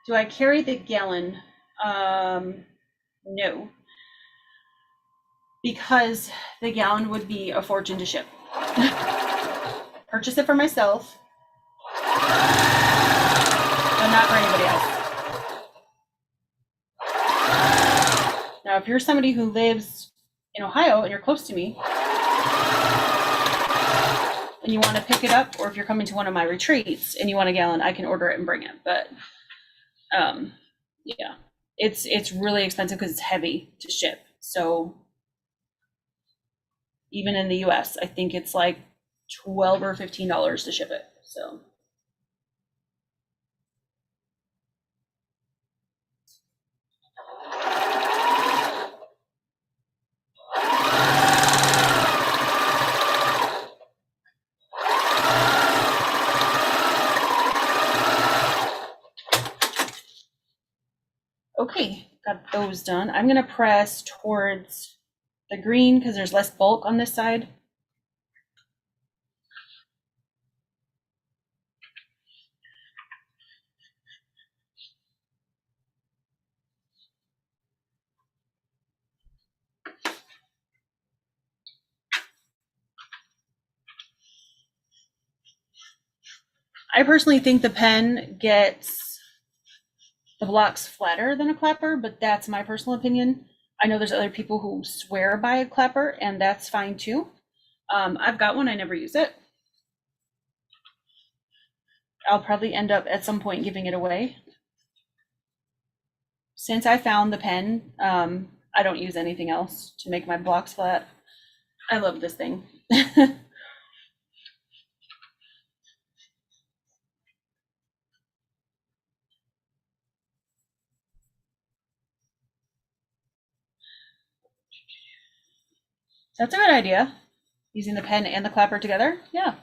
Do I carry the gallon? No, because the gallon would be a fortune to ship. Purchase it for myself, but not for anybody else. Now, if you're somebody who lives in Ohio and you're close to me and you want to pick it up, or if you're coming to one of my retreats and you want a gallon, I can order it and bring it. But yeah, it's really expensive because it's heavy to ship. So even in the US, I think it's like $12 or $15 to ship it. So okay, got those done. I'm gonna press towards the green because there's less bulk on this side. I personally think the pen gets the blocks flatter than a clapper, but that's my personal opinion. I know there's other people who swear by a clapper, and that's fine too. I've got one, I never use it. I'll probably end up at some point giving it away. Since I found the pen, I don't use anything else to make my blocks flat. I love this thing. That's a good idea. Using the pen and the clapper together. Yeah.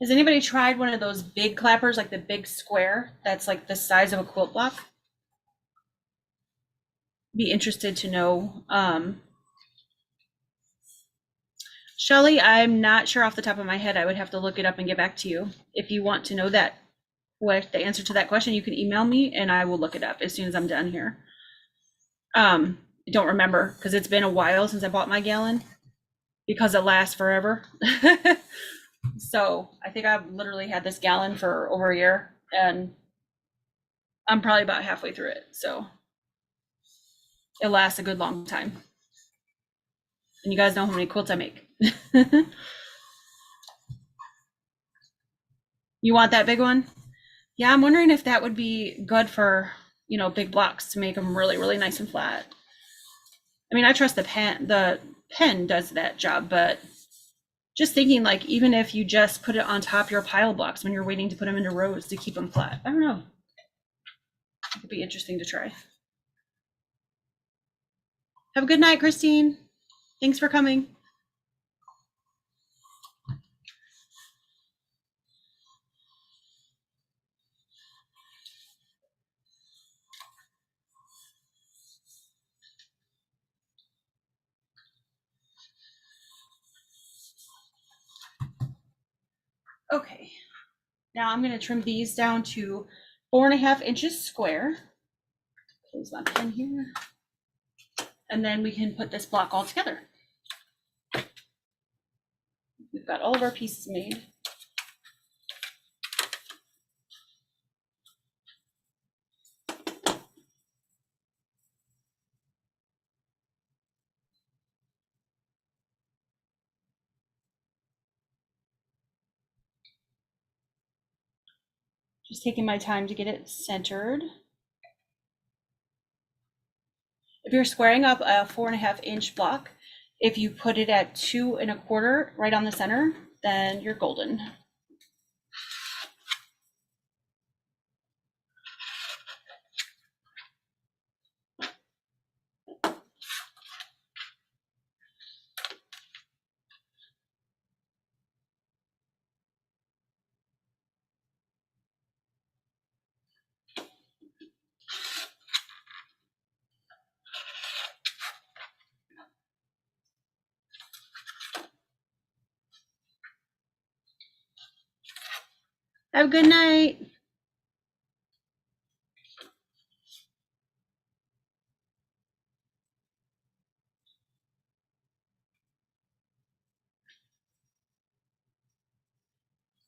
Has anybody tried one of those big clappers, like the big square that's like the size of a quilt block? Be interested to know. Shelly, I'm not sure off the top of my head. I would have to look it up and get back to you. If you want to know that, what the answer to that question, you can email me and I will look it up as soon as I'm done here. I don't remember because it's been a while since I bought my gallon because it lasts forever. So I think I've literally had this gallon for over a year and I'm probably about halfway through it. So it lasts a good long time. And you guys know how many quilts I make. You want that big one? Yeah, I'm wondering if that would be good for, big blocks to make them really, really nice and flat. I mean, I trust the pen does that job, but just thinking like, even if you just put it on top your pile blocks when you're waiting to put them into rows to keep them flat. I don't know. It could be interesting to try. Have a good night, Christine. Thanks for coming. Okay, now I'm going to trim these down to 4.5 inches square. Close my pen here. And then we can put this block all together. We've got all of our pieces made. Just taking my time to get it centered. If you're squaring up a 4.5 inch block, if you put it at 2.25 right on the center, then you're golden. Have a good night. Good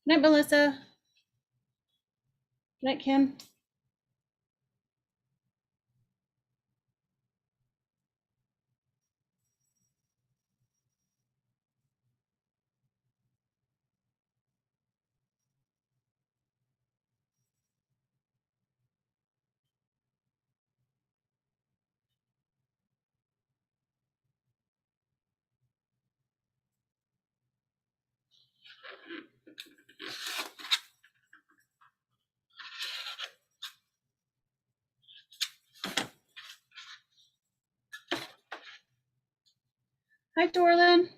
night, Melissa. Good night, Kim. Hi, Dorlin.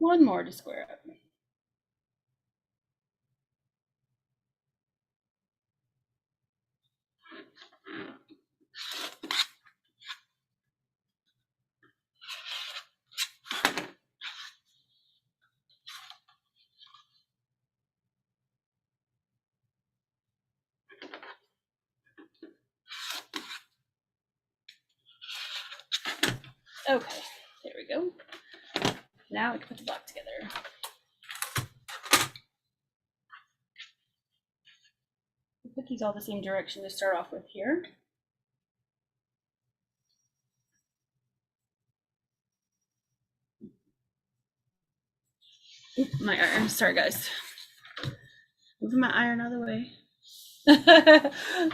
One more to square up. Okay, there we go. Now we can put the block together. We'll put these all the same direction to start off with here. Oop, my iron. Sorry, guys. Moving my iron out of the way.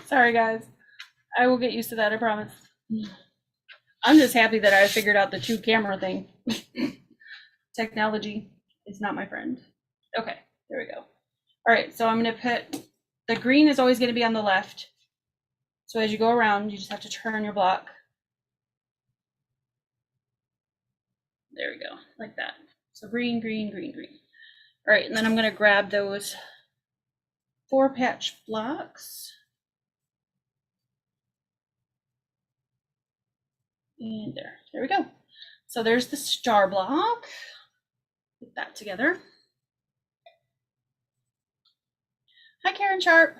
Sorry, guys. I will get used to that, I promise. I'm just happy that I figured out the 2-camera thing. Technology is not my friend. Okay, there we go. All right, so I'm going to put, the green is always going to be on the left. So as you go around, you just have to turn your block. There we go, like that. So green, green, green, green. All right, and then I'm going to grab those 4-patch blocks. And there we go. So there's the star block. Put that together. Hi, Karen Sharp.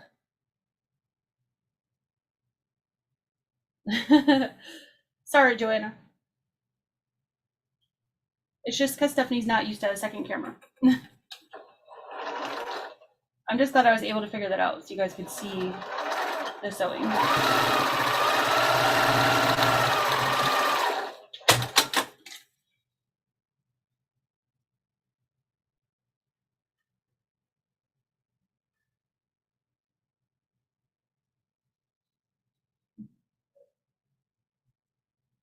Sorry, Joanna. It's just because Stephanie's not used to a second camera. I'm just glad I was able to figure that out so you guys could see the sewing.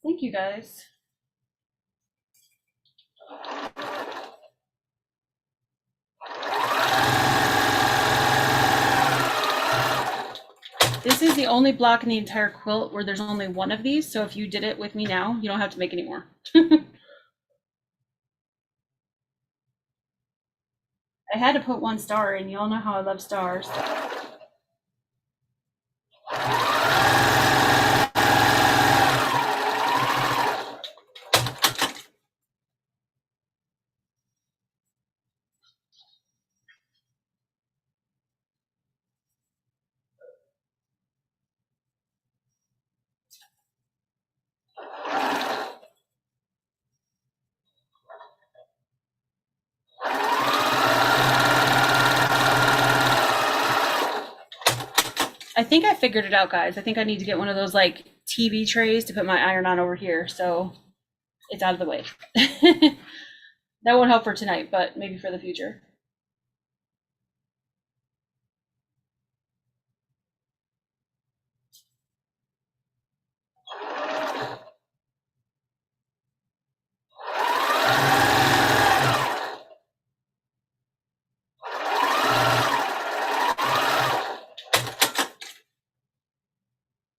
Thank you, guys. This is the only block in the entire quilt where there's only one of these, so if you did it with me now, you don't have to make any more. I had to put 1 star in. You all know how I love stars. think I figured it out, guys. I think I need to get one of those like TV trays to put my iron on over here, so it's out of the way. That won't help for tonight, but maybe for the future.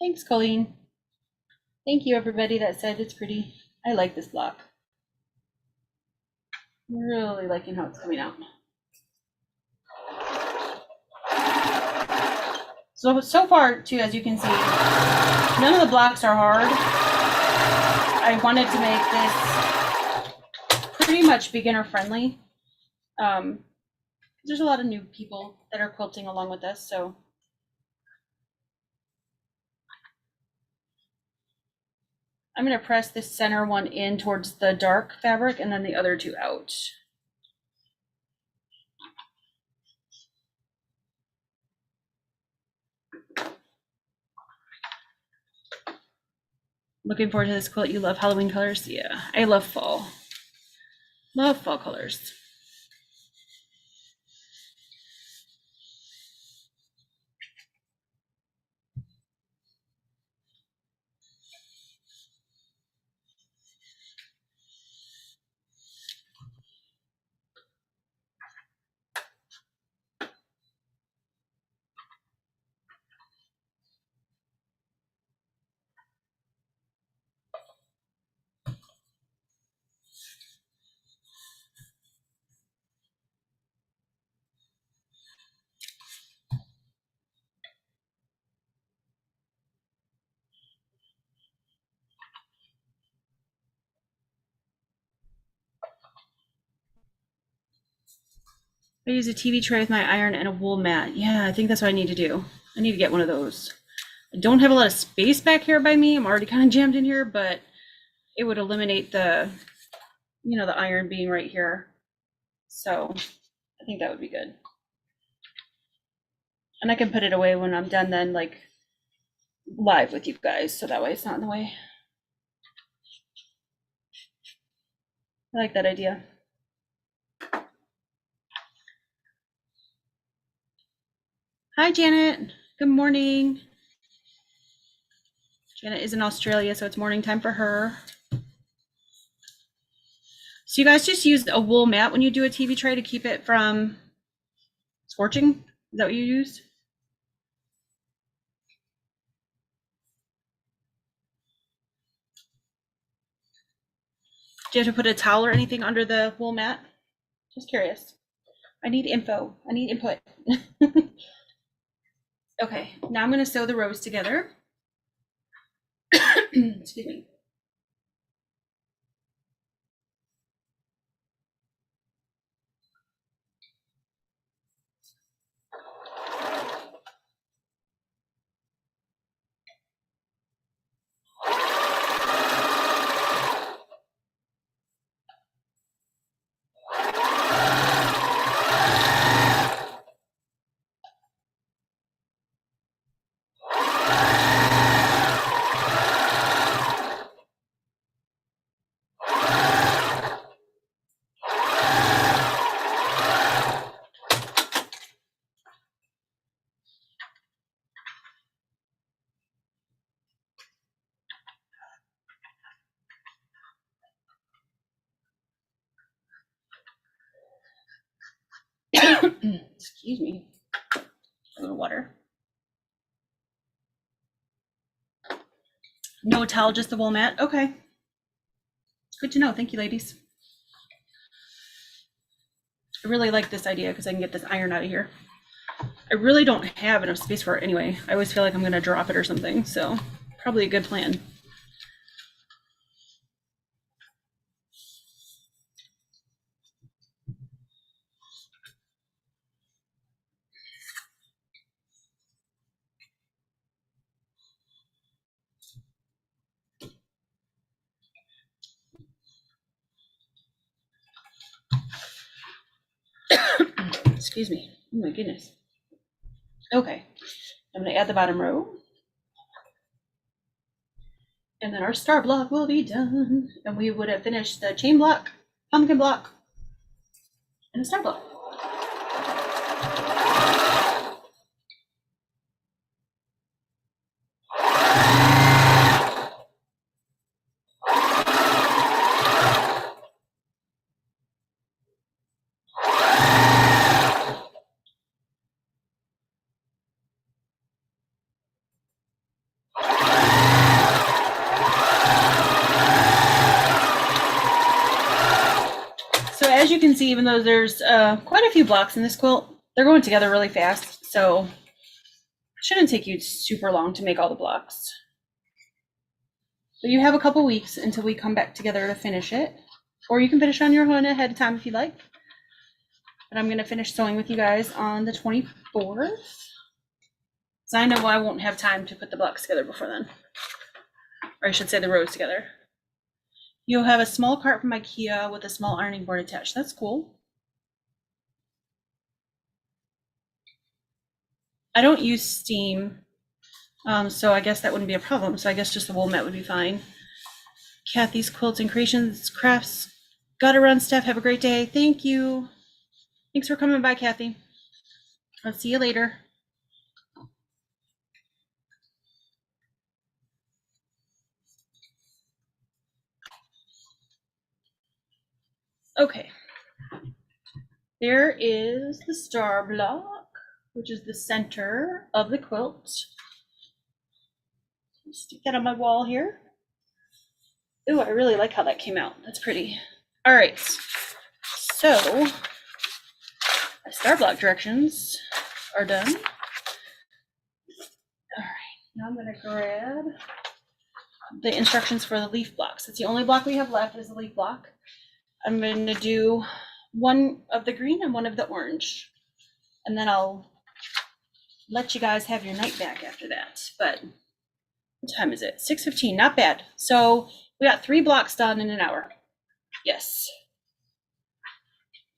Thanks, Colleen. Thank you, everybody that said it's pretty. I like this block. I'm really liking how it's coming out. So far, too, as you can see, none of the blocks are hard. I wanted to make this pretty much beginner friendly. There's a lot of new people that are quilting along with us, so I'm going to press this center one in towards the dark fabric and then the other two out. Looking forward to this quilt. You love Halloween colors? Yeah, I love fall. Love fall colors. I use a TV tray with my iron and a wool mat. Yeah, I think that's what I need to do. I need to get one of those. I don't have a lot of space back here by me. I'm already kind of jammed in here, but it would eliminate the, the iron being right here. So I think that would be good. And I can put it away when I'm done then, like live with you guys, so that way it's not in the way. I like that idea. Hi, Janet. Good morning. Janet is in Australia, so it's morning time for her. So you guys just use a wool mat when you do a TV tray to keep it from scorching? Is that what you use? Do you have to put a towel or anything under the wool mat? Just curious. I need info. I need input. Okay, now I'm going to sew the rows together. Excuse me. Excuse me. A little water. No towel, just the wool mat. Okay. Good to know. Thank you, ladies. I really like this idea because I can get this iron out of here. I really don't have enough space for it anyway. I always feel like I'm going to drop it or something, so probably a good plan. Excuse me. Oh my goodness. Okay. I'm going to add the bottom row. And then our star block will be done. And we would have finished the chain block, pumpkin block, and a star block. So as you can see, even though there's quite a few blocks in this quilt, they're going together really fast. So it shouldn't take you super long to make all the blocks. But you have a couple weeks until we come back together to finish it. Or you can finish on your own ahead of time if you like. But I'm going to finish sewing with you guys on the 24th. So I know I won't have time to put the blocks together before then. Or I should say the rows together. You'll have a small cart from IKEA with a small ironing board attached. That's cool. I don't use steam, so I guess that wouldn't be a problem. So I guess just the wool mat would be fine. Kathy's Quilts and Creations Crafts. Gotta run, Steph. Have a great day. Thank you. Thanks for coming by, Kathy. I'll see you later. Okay. There is the star block, which is the center of the quilt. Stick that on my wall here. Ooh, I really like how that came out. That's pretty. All right. So my star block directions are done. All right. Now I'm going to grab the instructions for the leaf blocks. It's the only block we have left is the leaf block. I'm going to do one of the green and one of the orange. And then I'll let you guys have your night back after that. But what time is it? 6:15, not bad. So we got 3 blocks done in an hour. Yes.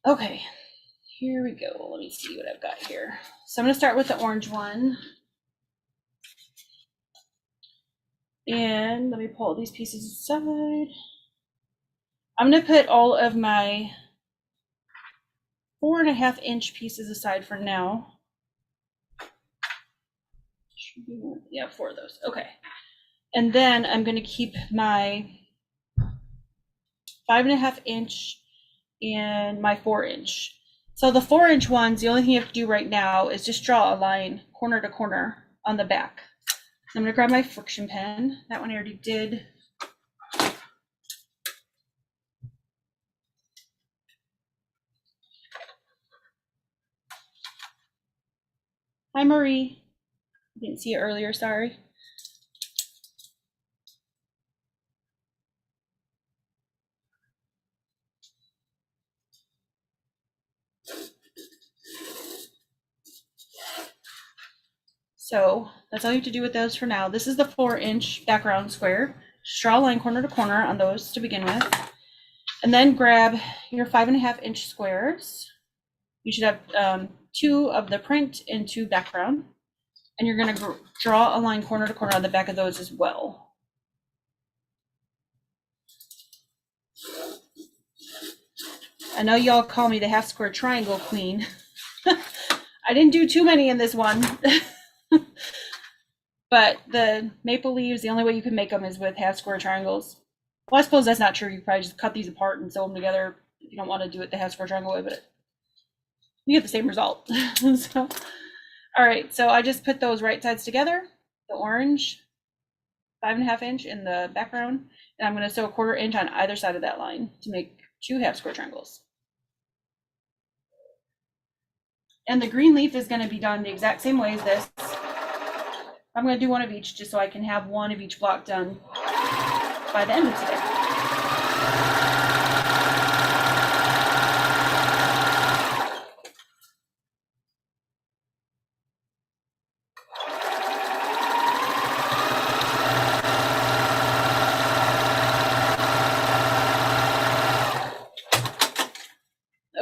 Okay, here we go. Let me see what I've got here. So I'm gonna start with the orange one. And let me pull these pieces aside. I'm gonna put all of my 4.5 inch pieces aside for now. Should be one, yeah, 4 of those, okay. And then I'm gonna keep my 5.5 inch and my 4 inch. So the 4 inch ones, the only thing you have to do right now is just draw a line corner to corner on the back. I'm gonna grab my friction pen. That one I already did. Hi, Marie. Didn't see it earlier, sorry. So that's all you have to do with those for now. This is the 4 inch background square. Just draw a line corner to corner on those to begin with. And then grab your 5.5 inch squares. You should have 2 of the print and 2 background. And you're going to draw a line corner to corner on the back of those as well. I know y'all call me the half square triangle queen. I didn't do too many in this one. But the maple leaves, the only way you can make them is with half square triangles. Well, I suppose that's not true. You probably just cut these apart and sew them together if you don't want to do it the half square triangle way, but you get the same result. So, all right, so I just put those right sides together, the orange, 5.5 inch in the background, and I'm going to sew a 1/4 inch on either side of that line to make 2 half square triangles. And the green leaf is going to be done the exact same way as this. I'm going to do one of each just so I can have one of each block done by the end of today.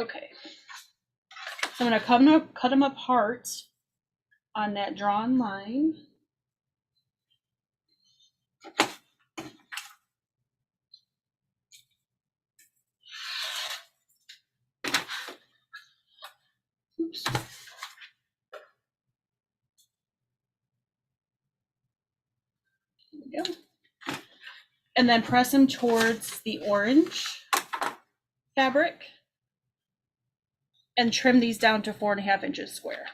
Okay. So I'm going to cut them apart on that drawn line. Oops. There we go. And then press them towards the orange fabric and trim these down to 4.5 inches square.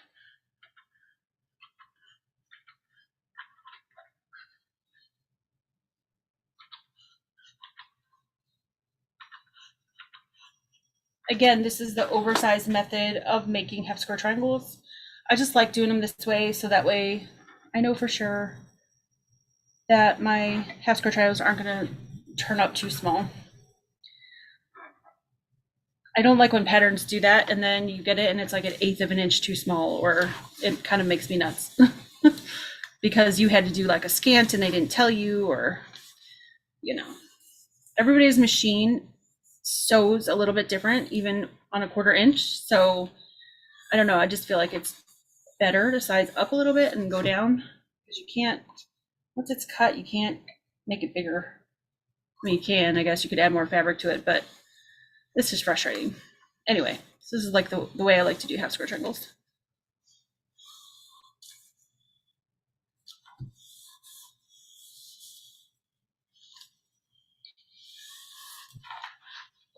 Again, this is the oversized method of making half square triangles. I just like doing them this way, so that way I know for sure that my half square triangles aren't going to turn up too small. I don't like when patterns do that and then you get it and it's like 1/8 of an inch too small, or it kind of makes me nuts because you had to do like a scant and they didn't tell you, or, you know, everybody's machine sews a little bit different, even on 1/4 inch. So I don't know. I just feel like it's better to size up a little bit and go down, because you can't, once it's cut, you can't make it bigger. I mean, you can, I guess you could add more fabric to it, but it's just frustrating. Anyway, so this is like the way I like to do half square triangles.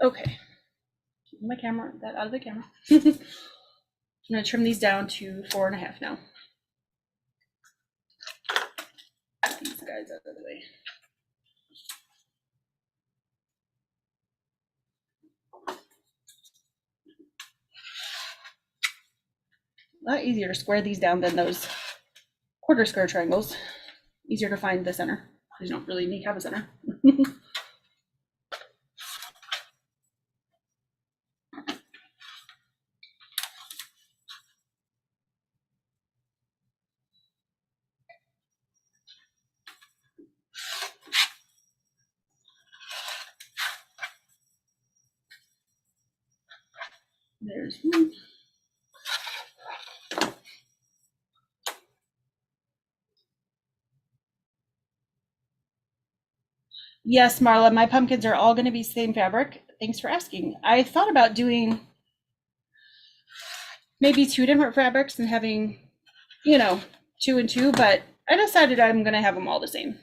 Okay, keep my camera, that out of the camera. I'm gonna trim these down to 4.5 now. Get these guys out of the way. A lot easier to square these down than those 1/4 square triangles. Easier to find the center, because you don't really have a center. There's one. Yes, Marla, my pumpkins are all going to be same fabric. Thanks for asking. I thought about doing maybe 2 different fabrics and having, 2 and 2, but I decided I'm going to have them all the same.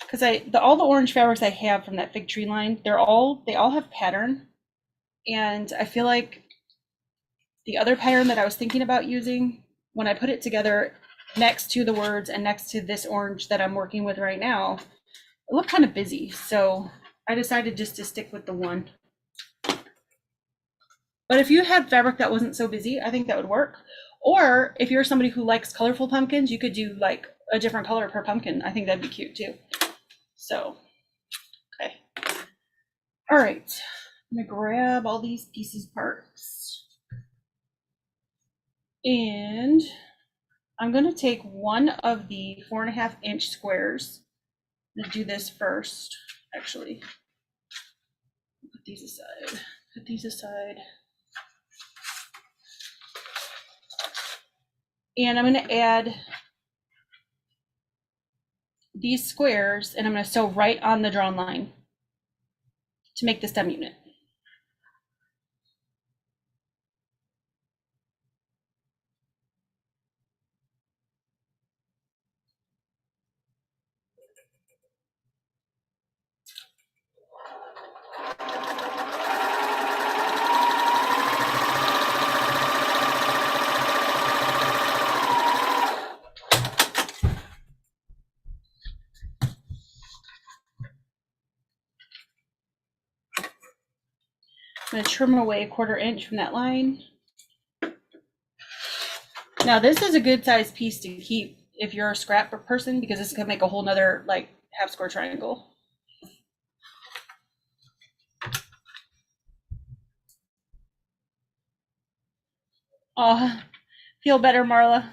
Because all the orange fabrics I have from that fig tree line, they all have pattern, and I feel like the other pattern that I was thinking about using, when I put it together next to the words and next to this orange that I'm working with right now, it looked kind of busy. So I decided just to stick with the one. But if you had fabric that wasn't so busy, I think that would work. Or if you're somebody who likes colorful pumpkins, you could do like a different color per pumpkin. I think that'd be cute too. So, okay. All right, I'm gonna grab all these pieces parts. And I'm gonna take one of the 4.5 inch squares. I'm gonna do this first, actually. Put these aside, put these aside. And I'm gonna add these squares, and I'm gonna sew right on the drawn line to make the stem unit. I'm gonna trim away 1/4 inch from that line. Now this is a good size piece to keep if you're a scrap person, because this is gonna make a whole nother like half square triangle. Oh, feel better, Marla.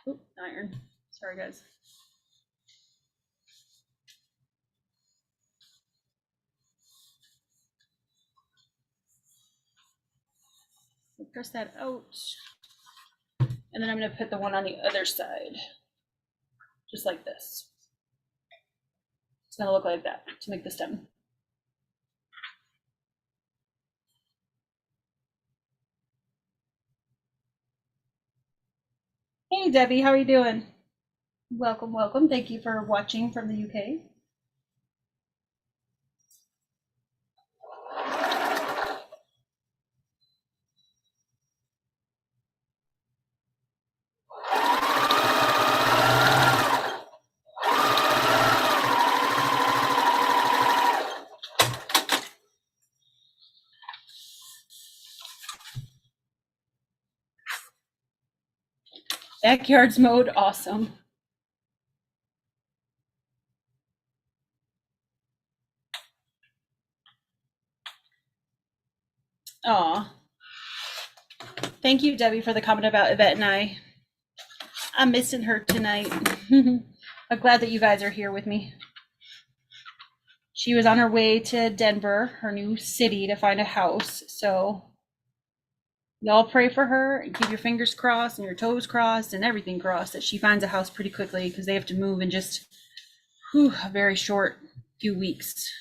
Oop, iron. Sorry, guys. press that out. And then I'm going to put the one on the other side, just like this. It's going to look like that to make the stem. Hey Debbie, how are you doing? Welcome, welcome. Thank you for watching from the UK. Backyards mode, awesome. Aw. Thank you, Debbie, for the comment about Yvette and I. I'm missing her tonight. I'm glad that you guys are here with me. She was on her way to Denver, her new city, to find a house. So y'all pray for her and keep your fingers crossed and your toes crossed and everything crossed that she finds a house pretty quickly, because they have to move in just a very short few weeks.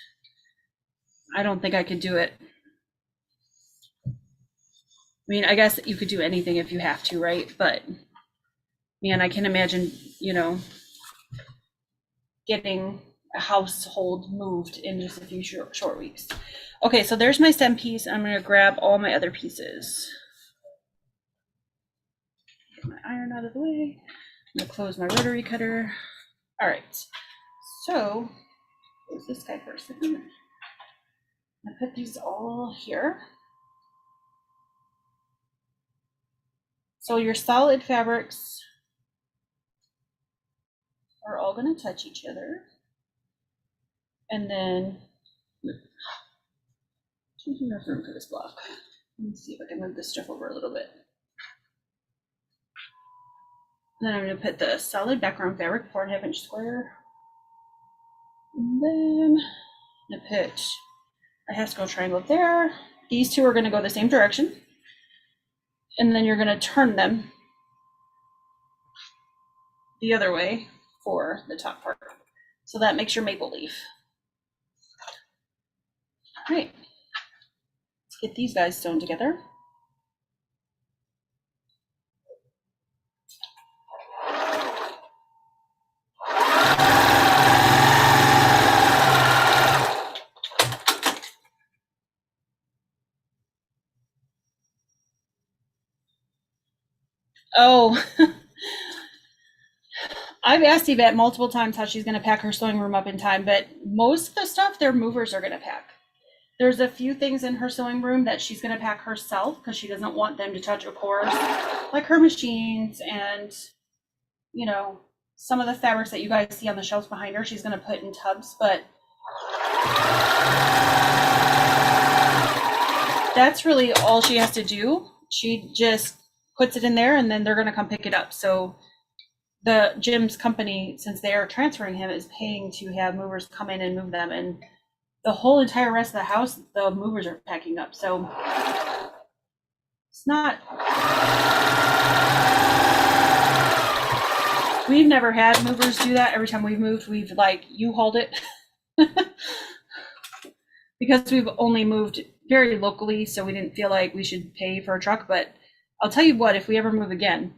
I don't think I could do it. I mean, I guess you could do anything if you have to, right? But man, I can imagine, you know, getting a household moved in just a few short weeks. Okay, so there's my stem piece. I'm going to grab all my other pieces. Get my iron out of the way. I'm going to close my rotary cutter. All right, so close this guy for a second. I put these all here. So your solid fabrics are all going to touch each other. And then, there's enough room for this block. Let me see if I can move this stuff over a little bit. And then I'm going to put the solid background fabric, 4.5-inch square. And then I'm going to put a Haskell triangle there. These two are going to go the same direction. And then you're going to turn them the other way for the top part. So that makes your maple leaf. All right, let's get these guys sewn together. Oh, I've asked Yvette multiple times how she's going to pack her sewing room up in time, but most of the stuff their movers are going to pack. There's a few things in her sewing room that she's going to pack herself because she doesn't want them to touch, of course, like her machines and, you know, some of the fabrics that you guys see on the shelves behind her, she's going to put in tubs, but that's really all she has to do. She just puts it in there and then they're going to come pick it up. So the Jim's company, since they are transferring him, is paying to have movers come in and move them, and the whole entire rest of the house, the movers are packing up. So it's not, we've never had movers do that. Every time we've moved, we've like U-hauled it because we've only moved very locally, so we didn't feel like we should pay for a truck. But I'll tell you what, if we ever move again,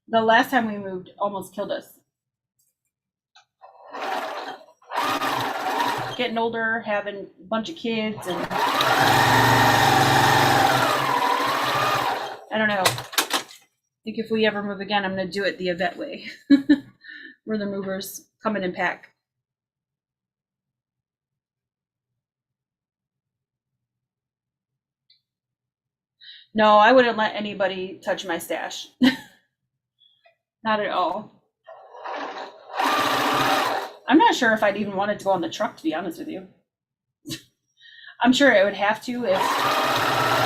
the last time we moved almost killed us. Getting older, having a bunch of kids, and I don't know. I think if we ever move again, I'm going to do it the Yvette way, where the movers come in and pack. No, I wouldn't let anybody touch my stash. Not at all. I'm not sure if I'd even want it to go on the truck, to be honest with you. I'm sure it would have to if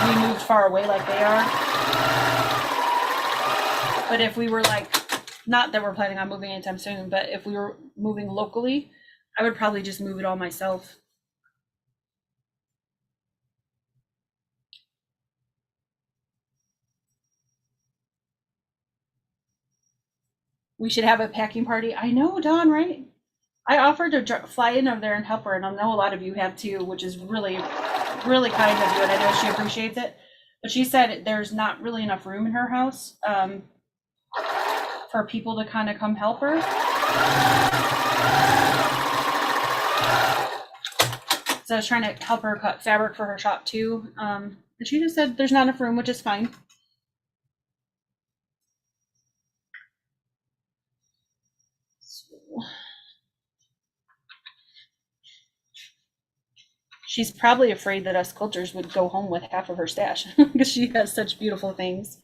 we moved far away like they are. But if we were like, not that we're planning on moving anytime soon, but if we were moving locally, I would probably just move it all myself. We should have a packing party. I know, Dawn, right? I offered to fly in over there and help her, and I know a lot of you have too, which is really, really kind of you, and I know she appreciates it. But she said there's not really enough room in her house for people to kind of come help her. So I was trying to help her cut fabric for her shop too. And she just said there's not enough room, which is fine. So, she's probably afraid that us quilters would go home with half of her stash because she has such beautiful things.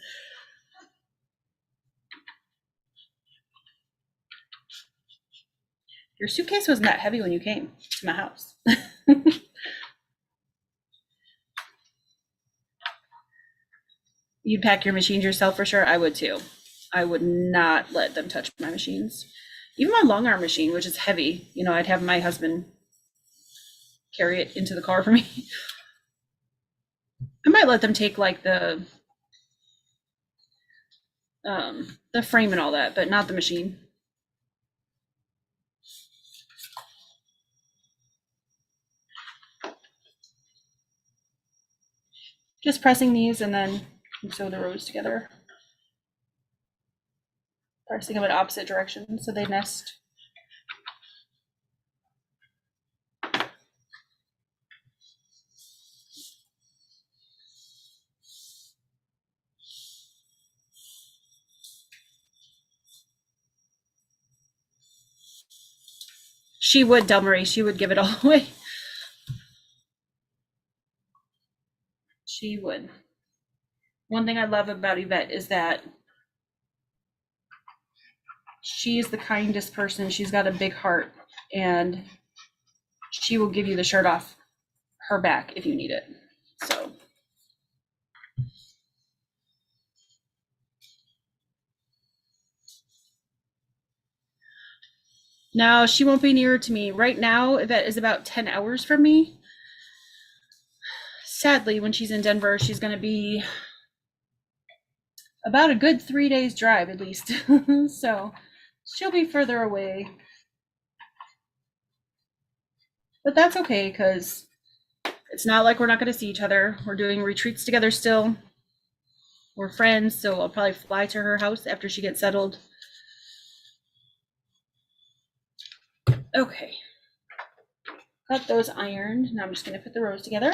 Your suitcase wasn't that heavy when you came to my house. You'd pack your machines yourself for sure? I would too. I would not let them touch my machines. Even my long arm machine, which is heavy, you know, I'd have my husband carry it into the car for me. I might let them take like the frame and all that, but not the machine. Just pressing these and then sew the rows together. Pressing them in opposite directions so they nest. She would, Del Marie, she would give it all away. She would. One thing I love about Yvette is that she's the kindest person. She's got a big heart, and she will give you the shirt off her back if you need it. So. No, she won't be nearer to me. Right now, Yvette is about 10 hours from me. Sadly, when she's in Denver, she's going to be about a good 3 days drive at least. So she'll be further away. But that's okay because it's not like we're not going to see each other. We're doing retreats together still. We're friends, so I'll probably fly to her house after she gets settled. Okay. Got those ironed. Now I'm just going to put the rows together.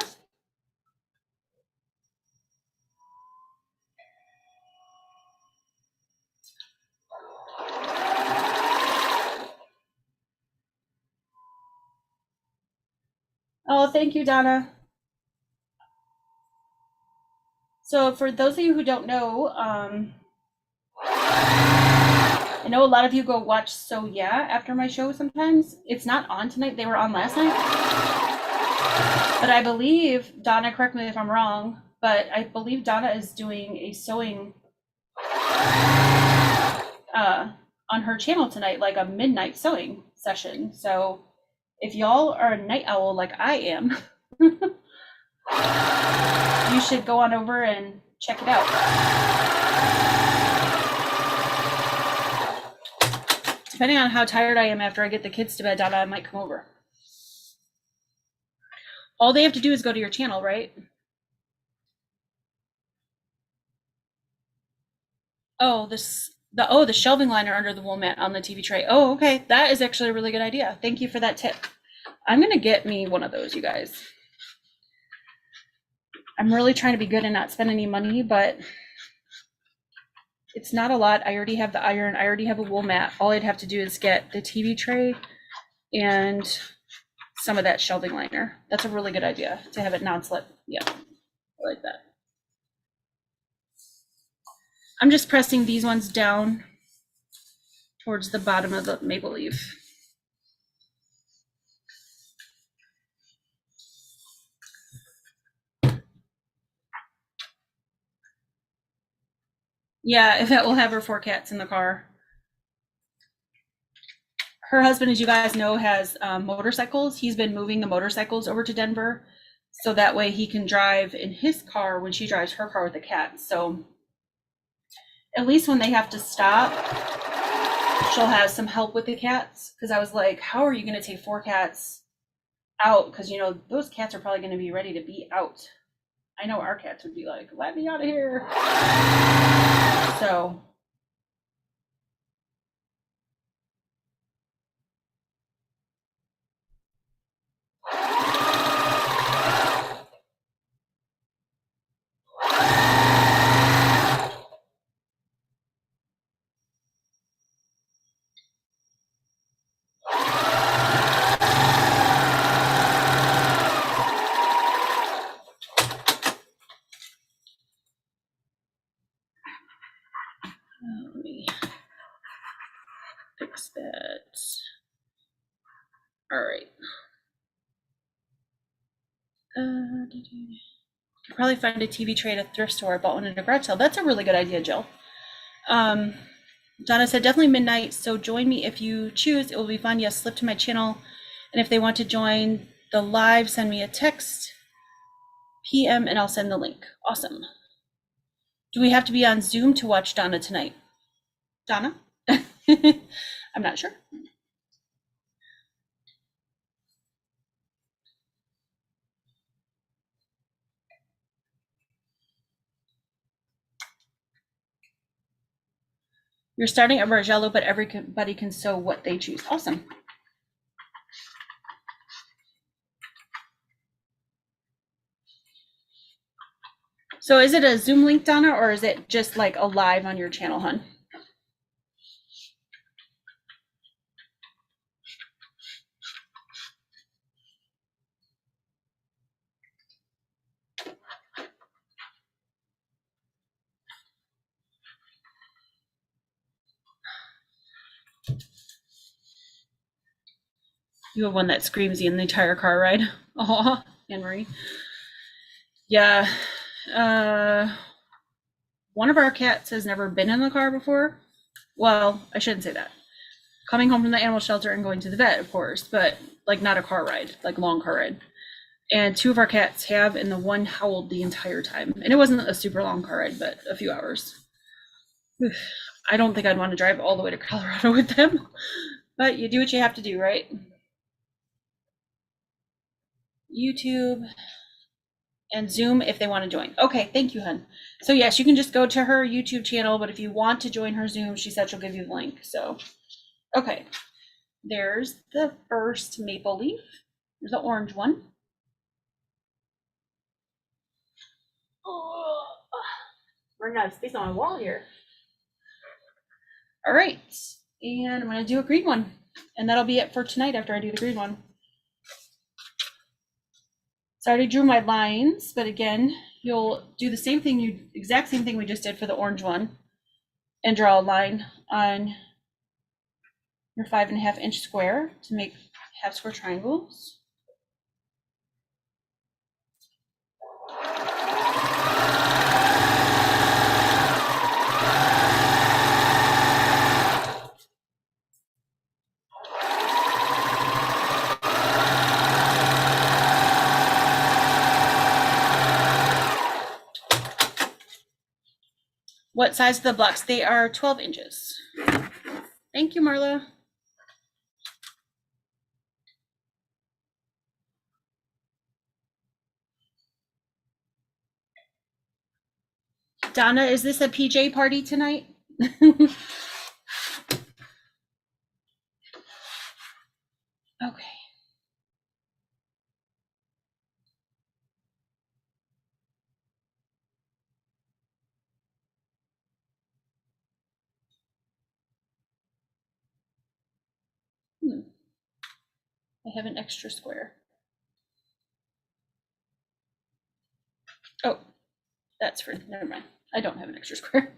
Oh, thank you, Donna. So for those of you who don't know, I know a lot of you go watch So Yeah after my show sometimes. It's not on tonight. They were on last night. But I believe, Donna, correct me if I'm wrong, but I believe Donna is doing a sewing on her channel tonight, like a midnight sewing session. So if y'all are a night owl like I am, you should go on over and check it out. Depending on how tired I am after I get the kids to bed, Donna, I might come over. All they have to do is go to your channel, right? Oh, the shelving liner under the wool mat on the TV tray. Oh, okay. That is actually a really good idea. Thank you for that tip. I'm gonna get me one of those, you guys. I'm really trying to be good and not spend any money, but it's not a lot. I already have the iron. I already have a wool mat. All I'd have to do is get the TV tray and some of that shelving liner. That's a really good idea to have it non-slip. Yeah, I like that. I'm just pressing these ones down towards the bottom of the maple leaf. Yeah, Yvette will have her 4 cats in the car. Her husband, as you guys know, has motorcycles. He's been moving the motorcycles over to Denver, so that way he can drive in his car when she drives her car with the cats. So at least when they have to stop, she'll have some help with the cats, because I was like, how are you going to take 4 cats out? Because, you know, those cats are probably going to be ready to be out. I know our cats would be like, let me out of here. So let me fix that. All right. Could probably find a TV tray at a thrift store. I bought one at a garage sale. That's a really good idea, Jill. Donna said definitely midnight, so join me if you choose. It will be fun. Yes, slip to my channel. And if they want to join the live, send me a text PM and I'll send the link. Awesome. Do we have to be on Zoom to watch Donna tonight? Donna? I'm not sure. You're starting at Bargello, but everybody can sew what they choose. Awesome. So is it a Zoom link, Donna, or is it just like a live on your channel, hon? You have one that screams you in the entire car ride. Oh, Anne-Marie. Yeah. One of our cats has never been in the car before. Well, I shouldn't say that. Coming home from the animal shelter and going to the vet, of course, but like not a car ride, like long car ride. And 2 of our cats have, and the one howled the entire time. And it wasn't a super long car ride, but a few hours. I don't think I'd want to drive all the way to Colorado with them, but you do what you have to do, right? YouTube and Zoom if they want to join. Okay, thank you, hun. So yes, you can just go to her YouTube channel, but if you want to join her Zoom, she said she'll give you the link. So, okay, there's the first maple leaf. There's the orange one. Oh, running out of space on my wall here. All right, and I'm gonna do a green one, and that'll be it for tonight after I do the green one. So I already drew my lines, but again, you'll do the same thing, exact same thing we just did for the orange one, and draw a line on your 5.5 inch square to make half square triangles. What size are the blocks? They are 12 inches. Thank you, Marla. Donna, is this a PJ party tonight? Okay. I have an extra square. Oh, that's for, never mind. I don't have an extra square.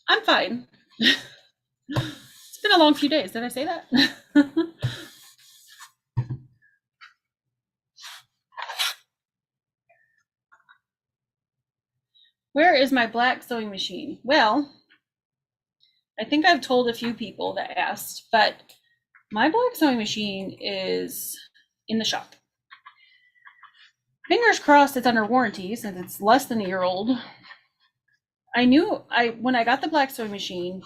I'm fine. It's been a long few days. Did I say that? Where is my black sewing machine? Well, I think I've told a few people that asked, but my black sewing machine is in the shop. Fingers crossed it's under warranty since it's less than a year old. I knew when I got the black sewing machine,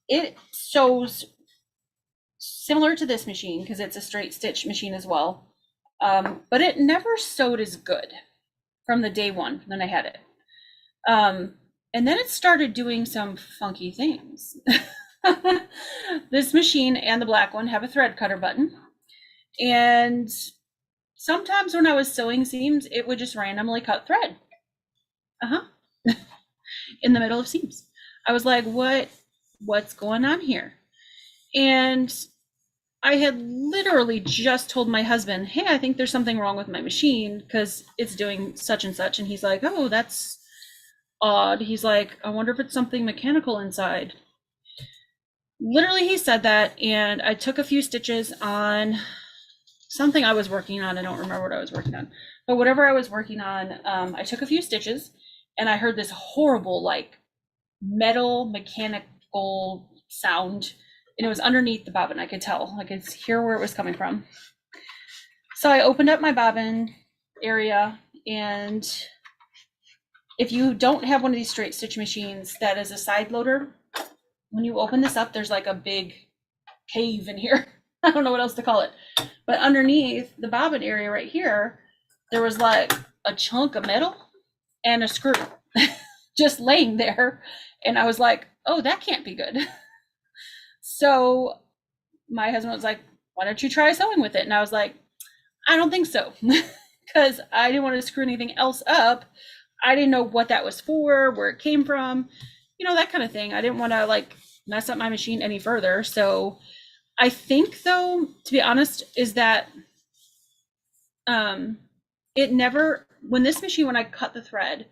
it sews similar to this machine because it's a straight stitch machine as well. But it never sewed as good from the day one when I had it. And then it started doing some funky things. This machine and the black one have a thread cutter button. And sometimes when I was sewing seams, it would just randomly cut thread. In the middle of seams. I was like, what's going on here? And I had literally just told my husband, hey, I think there's something wrong with my machine because it's doing such and such. And he's like, oh, that's odd. He's like, I wonder if it's something mechanical inside. Literally, he said that, and I took a few stitches on something I was working on. I don't remember what I was working on, but whatever I was working on, I took a few stitches, and I heard this horrible, like, metal mechanical sound, and it was underneath the bobbin. I could tell, I could hear where it was coming from. So I opened up my bobbin area, and if you don't have one of these straight stitch machines that is a side loader, when you open this up, there's like a big cave in here. I don't know what else to call it. But underneath the bobbin area right here, there was like a chunk of metal and a screw just laying there. And I was like, oh, that can't be good. So my husband was like, why don't you try sewing with it? And I was like, I don't think so. Because I didn't want to screw anything else up. I didn't know what that was for, where it came from, that kind of thing. I didn't want to like mess up my machine any further. So I think, though, to be honest, is that it never, when this machine, when I cut the thread,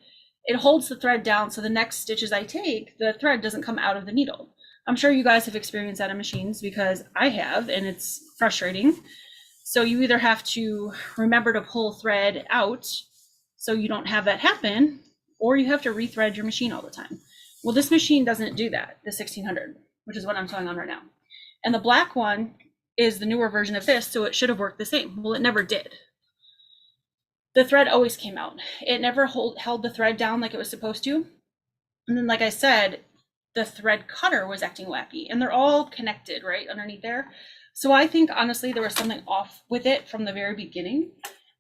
it holds the thread down. So the next stitches I take, the thread doesn't come out of the needle. I'm sure you guys have experienced that in machines because I have, and it's frustrating. So you either have to remember to pull thread out so you don't have that happen, or you have to rethread your machine all the time. Well, this machine doesn't do that, the 1600, which is what I'm sewing on right now. And the black one is the newer version of this, so it should have worked the same. Well, it never did. The thread always came out. It never held the thread down like it was supposed to. And then, like I said, the thread cutter was acting wacky, and they're all connected right underneath there. So I think, honestly, there was something off with it from the very beginning.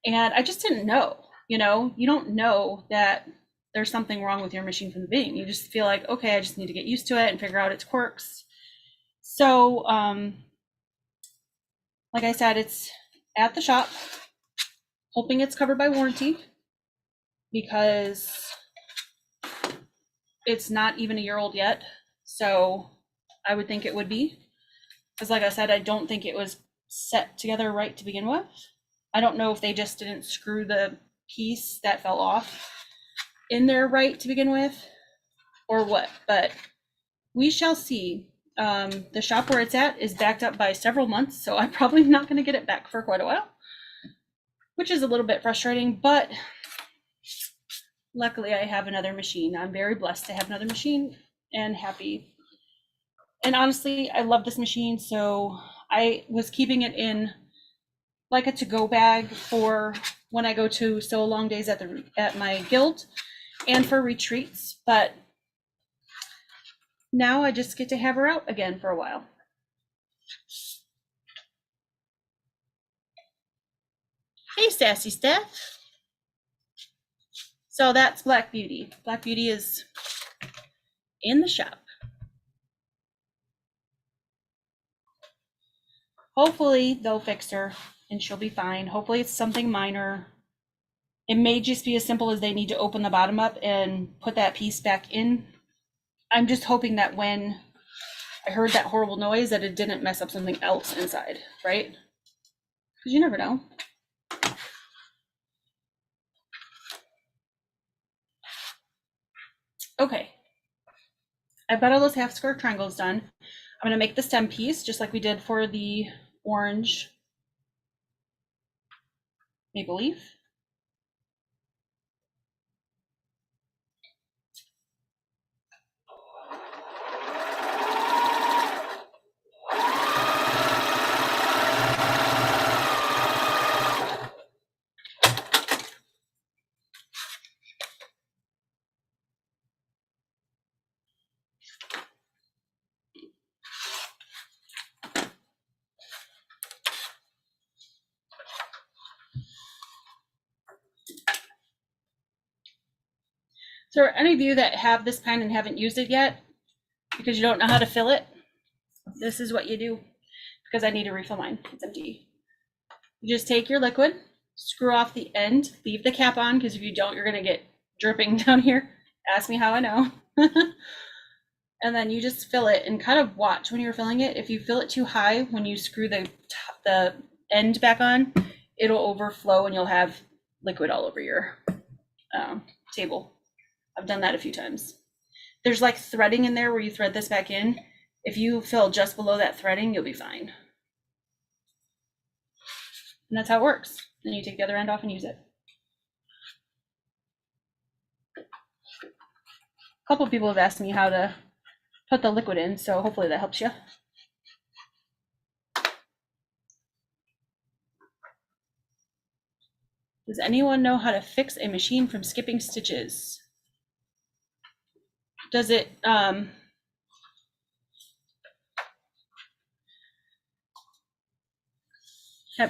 And I just didn't know, you don't know that there's something wrong with your machine from the beginning. You just feel like, okay, I just need to get used to it and figure out its quirks. So, like I said, it's at the shop, hoping it's covered by warranty because it's not even a year old yet. So I would think it would be, because like I said, I don't think it was set together right to begin with. I don't know if they just didn't screw the piece that fell off in there right to begin with or what, but we shall see. The shop where it's at is backed up by several months, so I'm probably not going to get it back for quite a while, which is a little bit frustrating, but luckily I have another machine. I'm very blessed to have another machine and happy. And honestly, I love this machine, so I was keeping it in like a to-go bag for when I go to sew long days at my guild and for retreats, but now I just get to have her out again for a while. Hey, Sassy Steph. So that's Black Beauty. Black Beauty is in the shop. Hopefully they'll fix her and she'll be fine. Hopefully it's something minor. It may just be as simple as they need to open the bottom up and put that piece back in. I'm just hoping that when I heard that horrible noise that it didn't mess up something else inside, right? Because you never know. Okay, I've got all those half square triangles done. I'm gonna make the stem piece just like we did for the orange maple leaf. So are any of you that have this pen and haven't used it yet because you don't know how to fill it, this is what you do, because I need to refill mine. It's empty. You just take your liquid, screw off the end, leave the cap on, because if you don't, you're going to get dripping down here. Ask me how I know. And then you just fill it and kind of watch when you're filling it. If you fill it too high, when you screw the end back on, it'll overflow and you'll have liquid all over your table. I've done that a few times. There's like threading in there where you thread this back in. If you fill just below that threading, you'll be fine. And that's how it works. Then you take the other end off and use it. A couple of people have asked me how to put the liquid in, so hopefully that helps you. Does anyone know how to fix a machine from skipping stitches? Does it,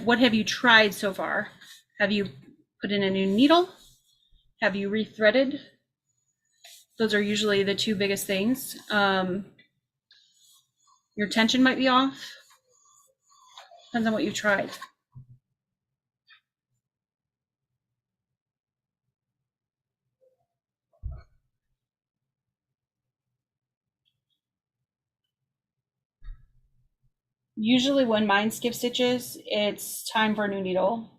what have you tried so far? Have you put in a new needle? Have you rethreaded? Those are usually the two biggest things. Your tension might be off. Depends on what you've tried. Usually when mine skips stitches, it's time for a new needle.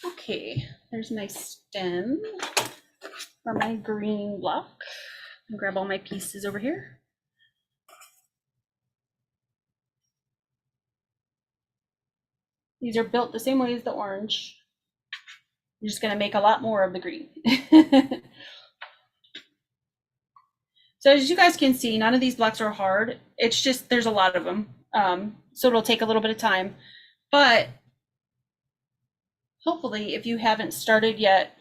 Okay, there's my stem for my green block. I'll grab all my pieces over here. These are built the same way as the orange. You're just gonna make a lot more of the green. So as you guys can see, none of these blocks are hard. It's just, there's a lot of them. So it'll take a little bit of time, but hopefully if you haven't started yet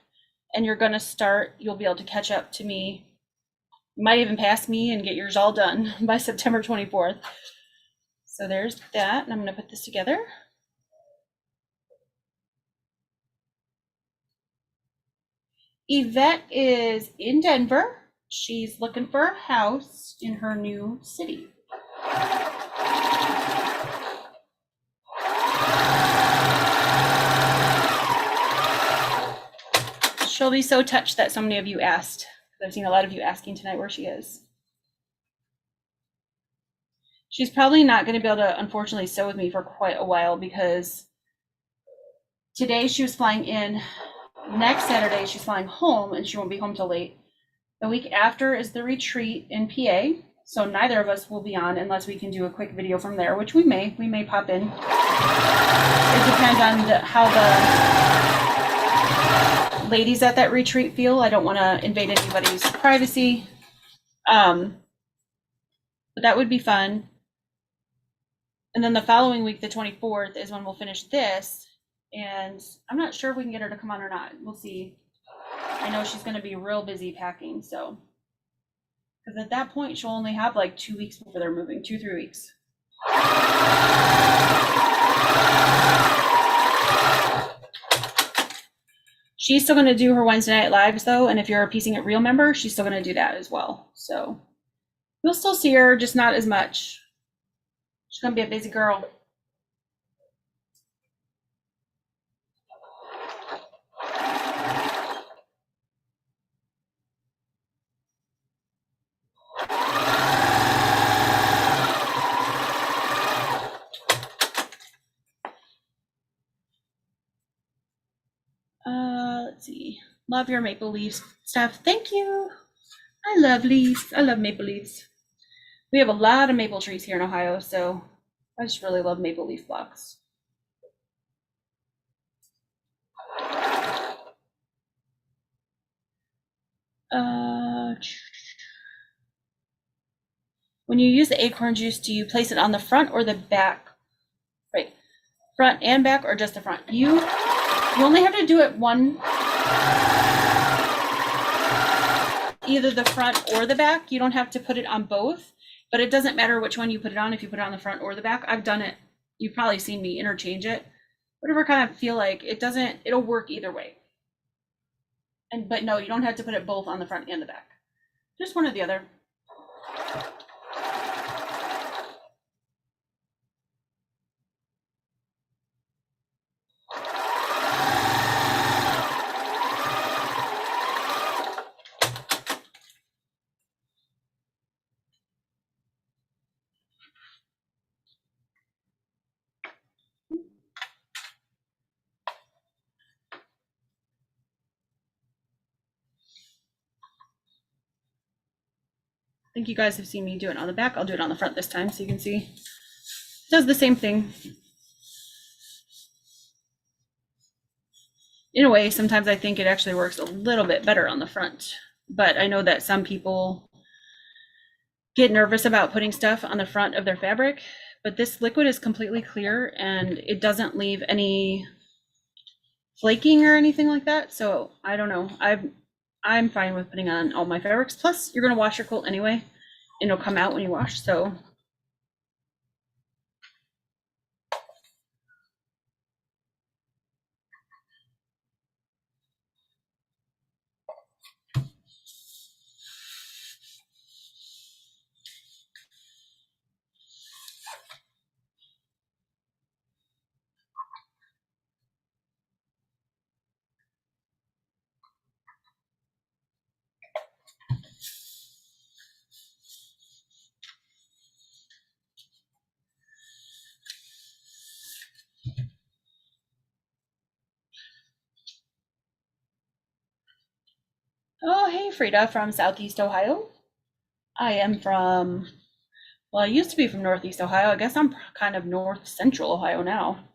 and you're gonna start, you'll be able to catch up to me. You might even pass me and get yours all done by September 24th. So there's that, and I'm gonna put this together. Yvette is in Denver. She's looking for a house in her new city. She'll be so touched that so many of you asked. I've seen a lot of you asking tonight where she is. She's probably not going to be able to, unfortunately, sew with me for quite a while because today she was flying in. Next Saturday, she's flying home and she won't be home till late. The week after is the retreat in PA. So neither of us will be on unless we can do a quick video from there, which we may pop in. It depends on how the ladies at that retreat feel. I don't want to invade anybody's privacy. But that would be fun. And then the following week, the 24th, is when we'll finish this. And I'm not sure if we can get her to come on or not. We'll see. I know she's going to be real busy packing, so. Because at that point, she'll only have like 2 weeks before they're moving, 2-3 weeks. She's still going to do her Wednesday night lives, though. And if you're a Piecing It Real member, she's still going to do that as well. So you'll still see her, just not as much. She's going to be a busy girl. let's see. Love your maple leaves, Steph. Thank you. I love leaves. I love maple leaves. We have a lot of maple trees here in Ohio, so I just really love maple leaf blocks. When you use the acorn juice, do you place it on the front or the back? Right, front and back, or just the front? You only have to do it one, either the front or the back. You don't have to put it on both, but it doesn't matter which one you put it on, if you put it on the front or the back. I've done it. You've probably seen me interchange it. Whatever kind of feel like. It'll work either way. But no, you don't have to put it both on the front and the back. Just one or the other. I think you guys have seen me do it on the back. I'll do it on the front this time so you can see. It does the same thing. In a way, sometimes I think it actually works a little bit better on the front, but I know that some people get nervous about putting stuff on the front of their fabric, but this liquid is completely clear and it doesn't leave any flaking or anything like that. So I don't know. I'm fine with putting on all my fabrics. Plus, you're going to wash your quilt anyway, and it'll come out when you wash. So oh, hey, Frida from Southeast Ohio. I am from, well, I used to be from Northeast Ohio. I guess I'm kind of North Central Ohio now.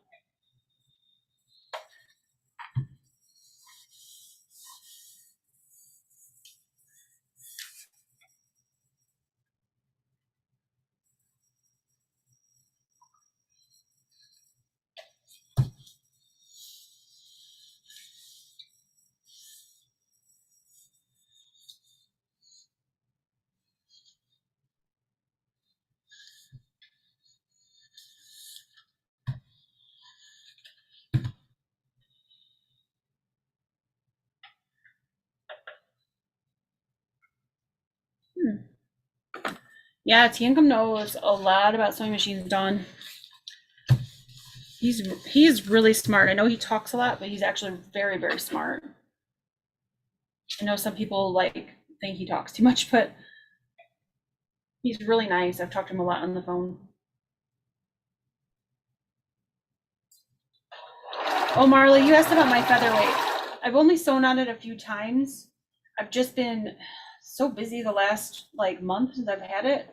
Yeah, Tiancum knows a lot about sewing machines, Dawn. He's really smart. I know he talks a lot, but he's actually very, very smart. I know some people like think he talks too much, but he's really nice. I've talked to him a lot on the phone. Oh, Marley, you asked about my featherweight. I've only sewn on it a few times. I've just been so busy the last month since I've had it.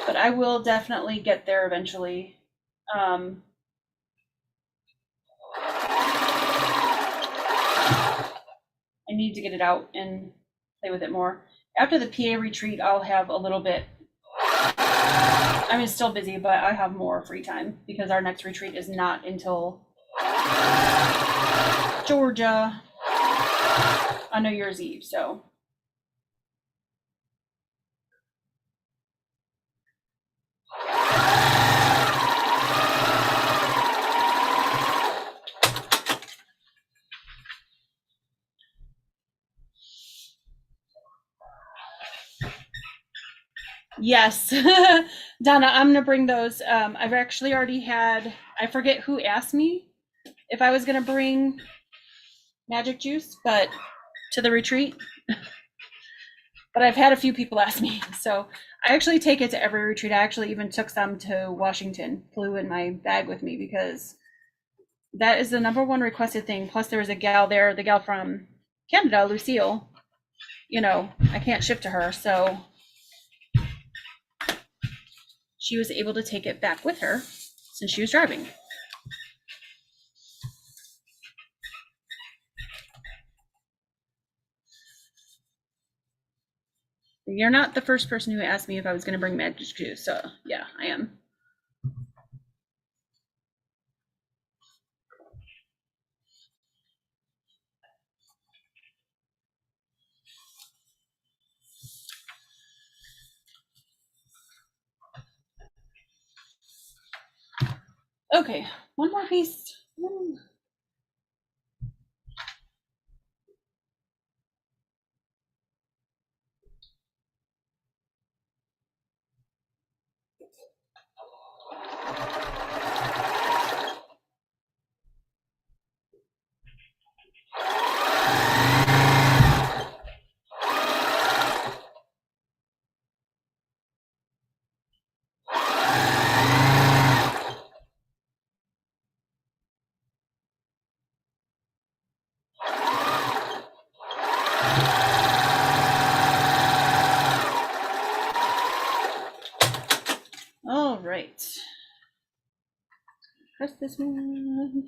But I will definitely get there eventually. I need to get it out and play with it more. After the PA retreat, I'll have a little bit. I mean, it's still busy, but I have more free time because our next retreat is not until Georgia on New Year's Eve. So yes, Donna, I'm gonna bring those. I've actually already had, I forget who asked me if I was gonna bring magic juice, but to the retreat. But I've had a few people ask me, so I actually take it to every retreat. I actually even took some to Washington, flew in my bag with me because That is the number one requested thing. Plus there was a gal there, the gal from Canada, Lucille. You know, I can't ship to her, so she was able to take it back with her since she was driving. You're not the first person who asked me if I was going to bring magic juice, so yeah, I am. Okay, one more piece. All right. Press this one.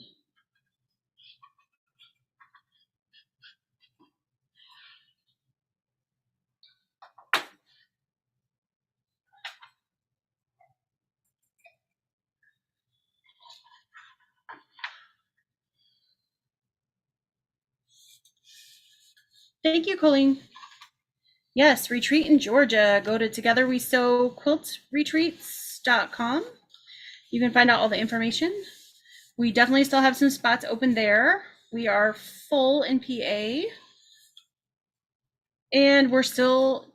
Thank you, Colleen. Yes, retreat in Georgia. Go to togetherwesewquiltretreats.com. You can find out all the information. We definitely still have some spots open there. We are full in PA. And we're still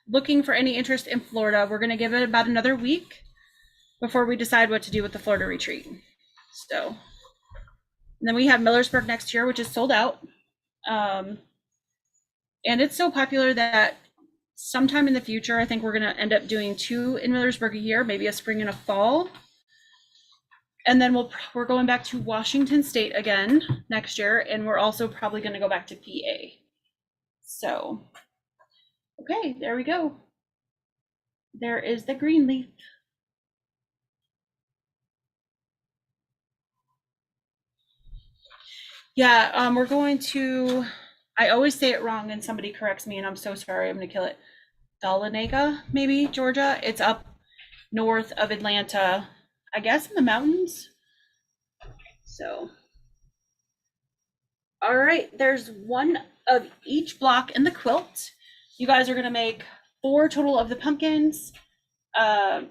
looking for any interest in Florida. We're going to give it about another week before we decide what to do with the Florida retreat. So, and then we have Millersburg next year, which is sold out. And it's so popular that sometime in the future, I think we're going to end up doing 2 in Millersburg a year, maybe a spring and a fall. And then we're going back to Washington State again next year, and we're also probably going to go back to PA. So, okay, there we go. There is the green leaf. Yeah, we're going to, I always say it wrong and somebody corrects me and I'm so sorry, I'm gonna kill it. Dahlonega, maybe, Georgia. It's up north of Atlanta, I guess in the mountains. So, all right, there's one of each block in the quilt. You guys are gonna make 4 total of the pumpkins, 8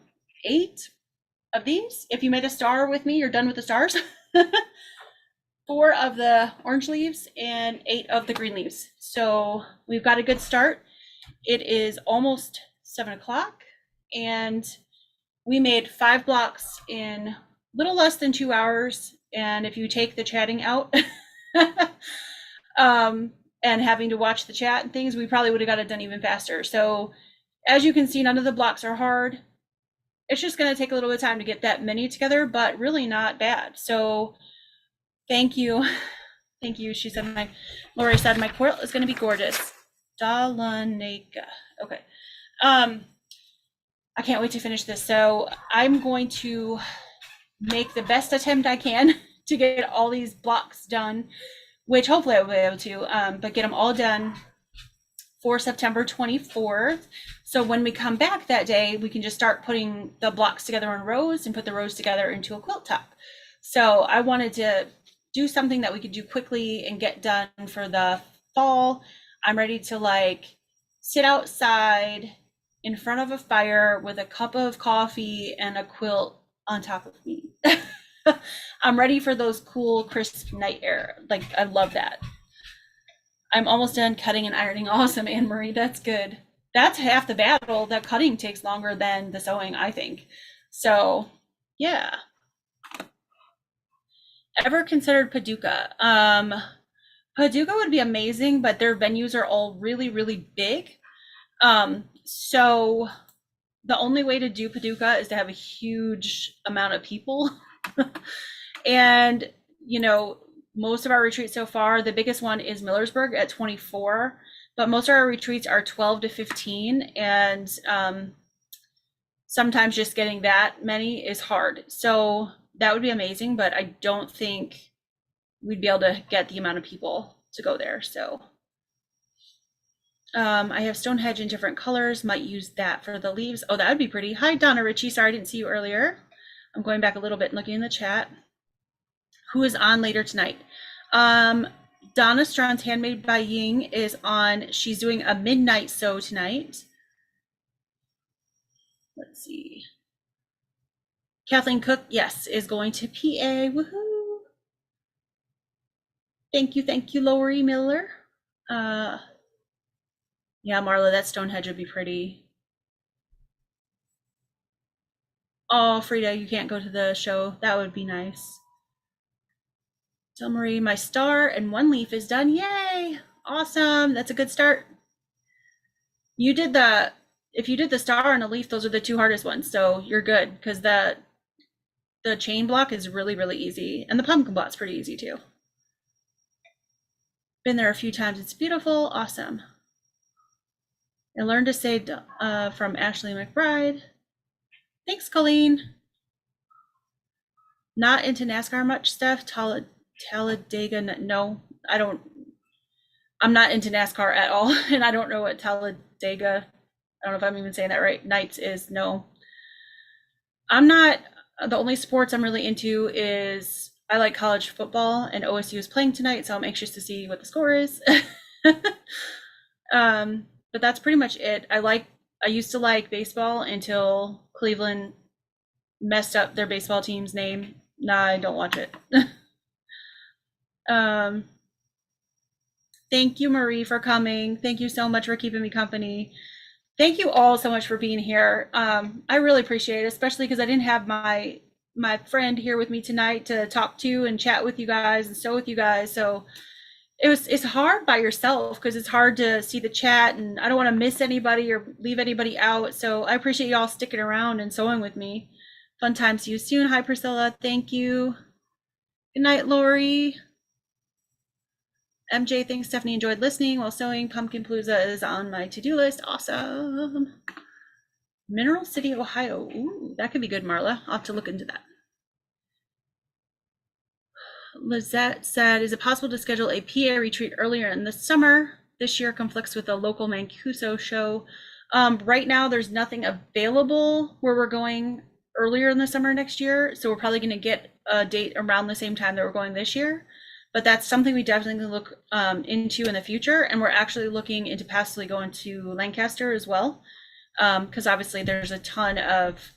of these. If you made a star with me, you're done with the stars. 4 of the orange leaves and 8 of the green leaves. So we've got a good start. It is almost 7 o'clock and we made 5 blocks in a little less than 2 hours. And if you take the chatting out and having to watch the chat and things, we probably would have got it done even faster. So as you can see, none of the blocks are hard. It's just going to take a little bit of time to get that many together, but really not bad. So thank you. Thank you. She said, Lori said, my quilt is going to be gorgeous. Dahlonega. Okay. I can't wait to finish this. So I'm going to make the best attempt I can to get all these blocks done, which hopefully I will be able to, but get them all done for September 24th. So when we come back that day, we can just start putting the blocks together in rows and put the rows together into a quilt top. So I wanted to do something that we could do quickly and get done for the fall. I'm ready to like sit outside in front of a fire with a cup of coffee and a quilt on top of me. I'm ready for those cool, crisp night air. Like, I love that. I'm almost done cutting and ironing. Awesome, Anne Marie. That's good. That's half the battle. That cutting takes longer than the sewing, I think. So, yeah. Ever considered Paducah? Paducah would be amazing, but their venues are all really, really big. So the only way to do Paducah is to have a huge amount of people. And, you know, most of our retreats so far, the biggest one is Millersburg at 24, but most of our retreats are 12 to 15. And sometimes just getting that many is hard. So that would be amazing, but I don't think we'd be able to get the amount of people to go there. So I have Stonehenge in different colors, might use that for the leaves. Oh, that would be pretty. Hi, Donna Ritchie. Sorry, I didn't see you earlier. I'm going back a little bit and looking in the chat. Who is on later tonight? Donna Strawn's Handmade by Ying is on. She's doing a midnight sew tonight. Let's see. Kathleen Cook, yes, is going to PA. Woohoo! Thank you, Lori Miller. Yeah, Marla, that Stonehenge would be pretty. Oh, Frida, you can't go to the show. That would be nice. Del Marie, my star and one leaf is done. Yay! Awesome. That's a good start. You did the, if you did the star and a leaf, those are the two hardest ones. So you're good because the chain block is really, really easy. And the pumpkin block's pretty easy too. Been there a few times. It's beautiful. Awesome. I learned to say from Ashley McBride. Thanks, Colleen. Not into NASCAR much, Steph. Talladega, no, I don't. I'm not into NASCAR at all, and I don't know what Talladega, I don't know if I'm even saying that right, Nights is. No. I'm not, the only sports I'm really into is, I like college football, and OSU is playing tonight, so I'm anxious to see what the score is. But that's pretty much it. I used to like baseball until Cleveland messed up their baseball team's name. Nah, I don't watch it. Thank you, Marie, for coming. Thank you so much for keeping me company. Thank you all so much for being here. I really appreciate it, especially because I didn't have my friend here with me tonight to talk to and chat with you guys and sew with you guys. So it's hard by yourself because it's hard to see the chat, and I don't want to miss anybody or leave anybody out. So I appreciate you all sticking around and sewing with me. Fun time. See you soon. Hi, Priscilla. Thank you. Good night, Lori. MJ thinks Stephanie enjoyed listening while sewing. Pumpkin Palooza is on my to-do list. Awesome. Mineral City, Ohio. Ooh, that could be good, Marla. I'll have to look into that. Lizette said, is it possible to schedule a PA retreat earlier in the summer? This year conflicts with the local Mancuso show. Right now, there's nothing available where we're going earlier in the summer next year. So we're probably going to get a date around the same time that we're going this year. But that's something we definitely look into in the future. And we're actually looking into possibly going to Lancaster as well. Because obviously there's a ton of,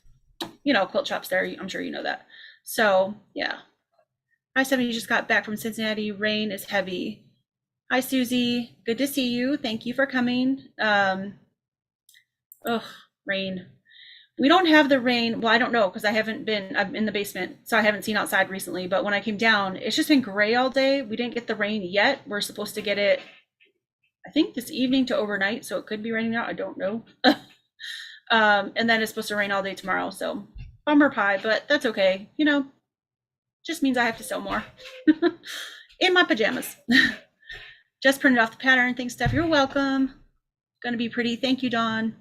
quilt shops there. I'm sure you know that. So yeah. Hi, Stephanie, just got back from Cincinnati. Rain is heavy. Hi, Susie. Good to see you. Thank you for coming. Rain. We don't have the rain. Well, I don't know because I'm in the basement, so I haven't seen outside recently. But when I came down, it's just been gray all day. We didn't get the rain yet. We're supposed to get it, I think, this evening to overnight. So it could be raining out. I don't know. And then it's supposed to rain all day tomorrow. So bummer pie, but that's okay. Just means I have to sew more in my pajamas. Just printed off the pattern. Thanks, Steph. You're welcome. Gonna be pretty. Thank you, Dawn.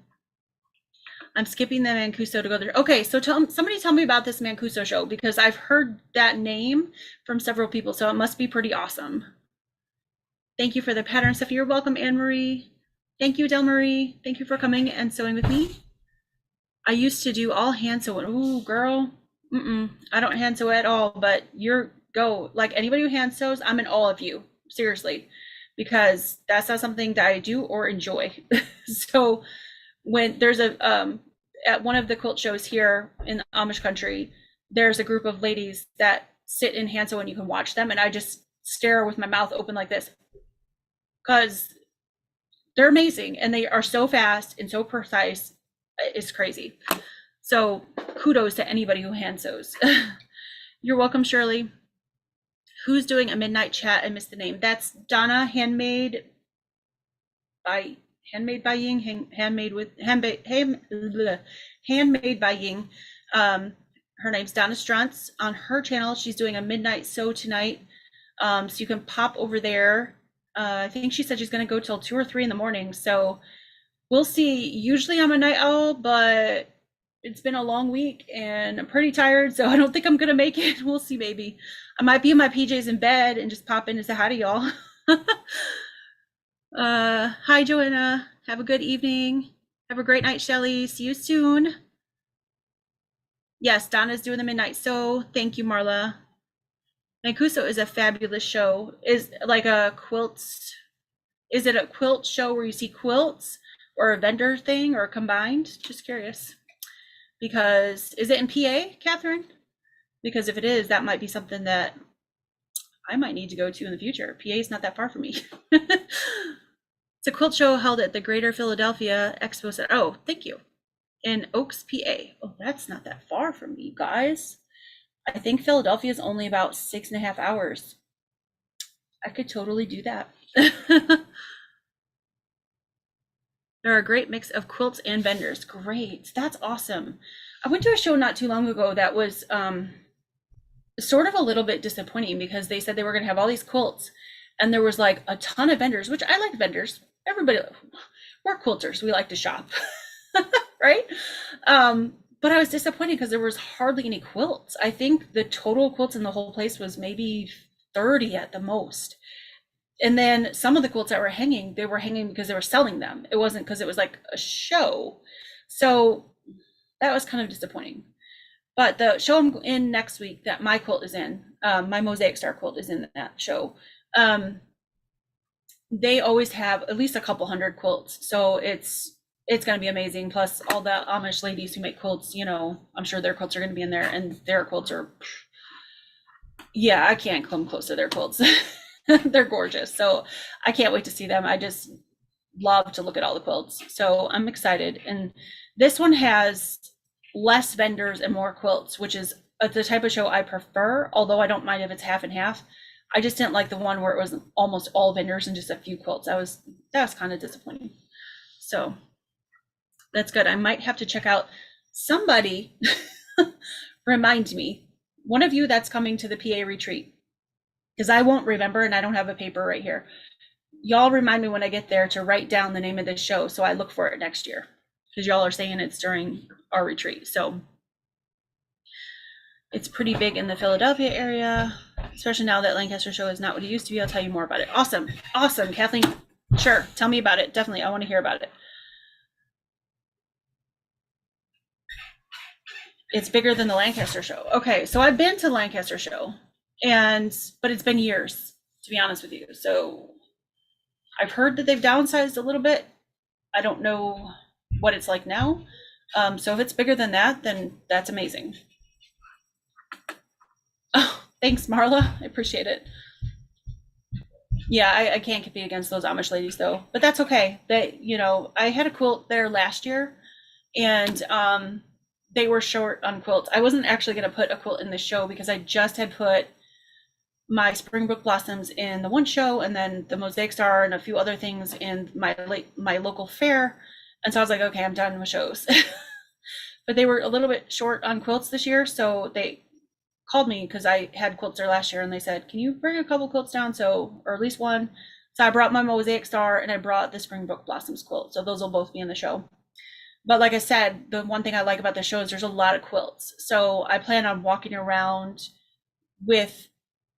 I'm skipping the Mancuso to go there. Okay, so somebody tell me about this Mancuso show because I've heard that name from several people, so it must be pretty awesome. Thank you for the pattern, Steph. You're welcome, Anne Marie. Thank you, Del Marie. Thank you for coming and sewing with me. I used to do all hand sewing. Ooh, girl. I don't hand sew at all, but like anybody who hand sews, I'm in awe of you, seriously, because that's not something that I do or enjoy. So when there's at one of the quilt shows here in the Amish country, there's a group of ladies that sit in hand sew and you can watch them, and I just stare with my mouth open like this because they're amazing and they are so fast and so precise. It's crazy. So kudos to anybody who hand sews. You're welcome, Shirley. Who's doing a midnight chat? I missed the name. That's Donna, handmade by Ying, handmade by Ying. Her name's Donna Struntz. On her channel, she's doing a midnight sew tonight. So you can pop over there. I think she said she's going to go till 2 or 3 in the morning. So we'll see. Usually I'm a night owl, but it's been a long week and I'm pretty tired, so I don't think I'm going to make it. We'll see, maybe. I might be in my PJs in bed and just pop in and say hi to y'all. Hi, Joanna. Have a good evening. Have a great night, Shelly. See you soon. Yes, Donna's doing the midnight sew. Thank you, Marla. Mancuso is a fabulous show. Is like a quilts. Is it a quilt show where you see quilts or a vendor thing or combined? Just curious. Because is it in PA, Catherine? Because if it is, that might be something that I might need to go to in the future. PA is not that far from me. It's a quilt show held at the Greater Philadelphia Expo Center. Oh, thank you. In Oaks, PA. Oh, that's not that far from me, guys. I think Philadelphia is only about 6.5 hours. I could totally do that. There are a great mix of quilts and vendors. Great, that's awesome. I went to a show not too long ago that was sort of a little bit disappointing because they said they were going to have all these quilts and there was like a ton of vendors, which I like vendors. Everybody, we're quilters, we like to shop, right? But I was disappointed because there was hardly any quilts. I think the total quilts in the whole place was maybe 30 at the most. And then some of the quilts that were hanging, they were hanging because they were selling them. It wasn't because it was like a show. So that was kind of disappointing. But the show I'm in next week that my quilt is in, my Mosaic Star quilt is in that show. They always have at least a couple hundred quilts. So it's going to be amazing. Plus all the Amish ladies who make quilts, you know, I'm sure their quilts are going to be in there and their quilts are, yeah, I can't come close to their quilts. They're gorgeous. So I can't wait to see them. I just love to look at all the quilts. So I'm excited. And this one has less vendors and more quilts, which is the type of show I prefer, although I don't mind if it's half and half. I just didn't like the one where it was almost all vendors and just a few quilts. That was kind of disappointing. So that's good. I might have to check out somebody. Remind me, one of you that's coming to the PA retreat, because I won't remember and I don't have a paper right here. Y'all remind me when I get there to write down the name of the show so I look for it next year, because y'all are saying it's during our retreat. So it's pretty big in the Philadelphia area, especially now that Lancaster show is not what it used to be. I'll tell you more about it. Awesome. Awesome, Kathleen. Sure, tell me about it. Definitely, I want to hear about it. It's bigger than the Lancaster show. Okay, so I've been to Lancaster show, but it's been years, to be honest with you. So I've heard that they've downsized a little bit. I don't know what it's like now. So if it's bigger than that, then that's amazing. Oh, thanks, Marla. I appreciate it. Yeah, I can't compete against those Amish ladies though, but that's okay. You know, I had a quilt there last year and they were short on quilts. I wasn't actually going to put a quilt in the show because I just had put my Springbrook Blossoms in the one show and then the Mosaic Star and a few other things in my local fair. And so I was like, okay, I'm done with shows. But they were a little bit short on quilts this year. So they called me because I had quilts there last year and they said, can you bring a couple quilts down? Or at least one. So I brought my Mosaic Star and I brought the Springbrook Blossoms quilt. So those will both be in the show. But like I said, the one thing I like about the show is there's a lot of quilts. So I plan on walking around with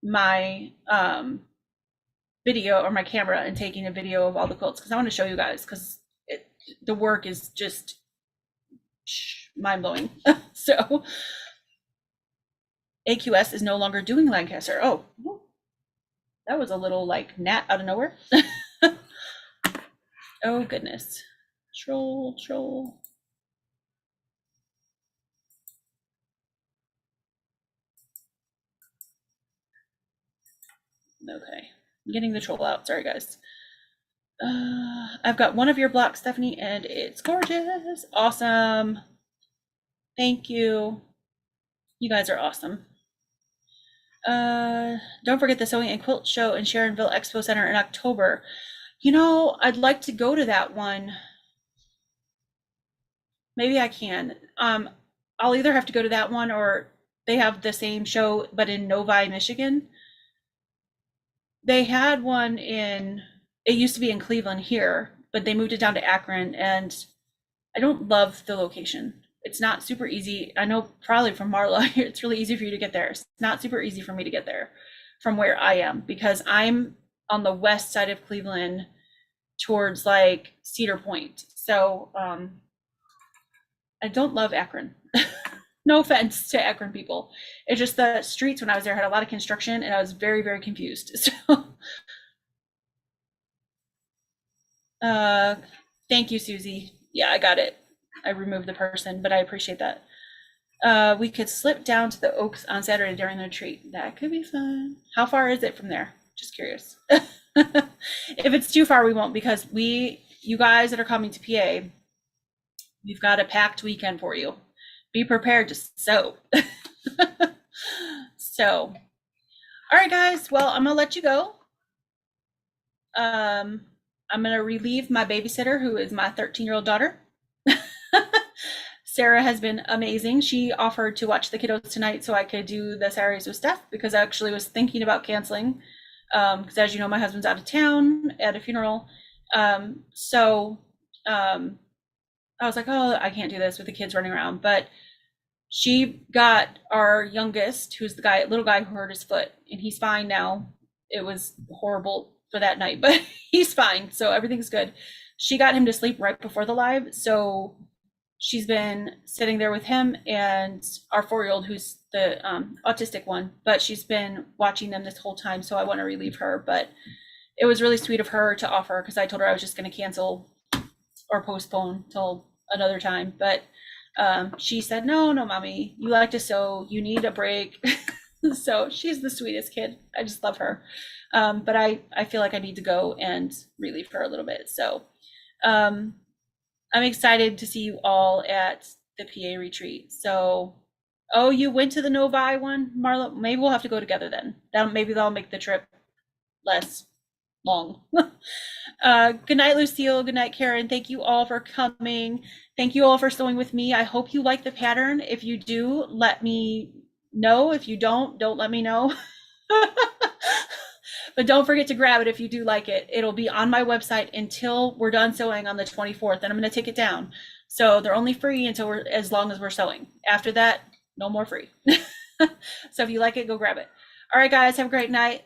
my video or my camera and taking a video of all the quilts because I want to show you guys because the work is just mind-blowing. So AQS is no longer doing Lancaster. Oh, that was a little like gnat out of nowhere. Oh goodness. Troll. Okay, I'm getting the troll out. Sorry, guys. I've got one of your blocks, Stephanie, and it's gorgeous. Awesome. Thank you. You guys are awesome. Don't forget the Sewing and Quilt Show in Sharonville Expo Center in October. You know, I'd like to go to that one. Maybe I can. I'll either have to go to that one or They have the same show, but in Novi, Michigan. They had one in, it used to be in Cleveland here, but they moved it down to Akron, and I don't love the location. It's not super easy. I know probably from Marla, it's really easy for you to get there. It's not super easy for me to get there from where I am because I'm on the west side of Cleveland towards like Cedar Point. So I don't love Akron. No offense to Akron people. It's just the streets when I was there had a lot of construction and I was very, very confused. So uh thank you, Susie. Yeah, I got it. I removed the person, but I appreciate that. We could slip down to the Oaks on Saturday during the retreat. That could be fun. How far is it from there? Just curious. If it's too far, we won't because you guys that are coming to PA, we've got a packed weekend for you. Be prepared to sew. So, all right, guys. Well, I'm gonna let you go. I'm gonna relieve my babysitter, who is my 13-year-old daughter. Sarah has been amazing. She offered to watch the kiddos tonight so I could do the Saturdays with Steph because I actually was thinking about canceling. Because as you know, my husband's out of town at a funeral. So I was like, oh, I can't do this with the kids running around. But she got our youngest, who's the little guy who hurt his foot, and he's fine now. It was horrible for that night, but he's fine. So everything's good. She got him to sleep right before the live. So she's been sitting there with him and our 4-year-old, who's the autistic one, but she's been watching them this whole time. So I want to relieve her, but it was really sweet of her to offer because I told her I was just going to cancel or postpone till another time. But she said, no, mommy, you like to sew, you need a break. So she's the sweetest kid. I just love her. But I feel like I need to go and relieve her a little bit. So I'm excited to see you all at the PA retreat. So, oh, you went to the Novi one, Marla? Maybe we'll have to go together then. Maybe that'll make the trip less long. Good night, Lucille. Good night, Karen. Thank you all for coming. Thank you all for sewing with me. I hope you like the pattern. If you do, let me know. If you don't let me know. But don't forget to grab it if you do like it. It'll be on my website until we're done sewing on the 24th, and I'm going to take it down. So they're only free until as long as we're sewing. After that, no more free. So if you like it, go grab it. All right, guys, have a great night.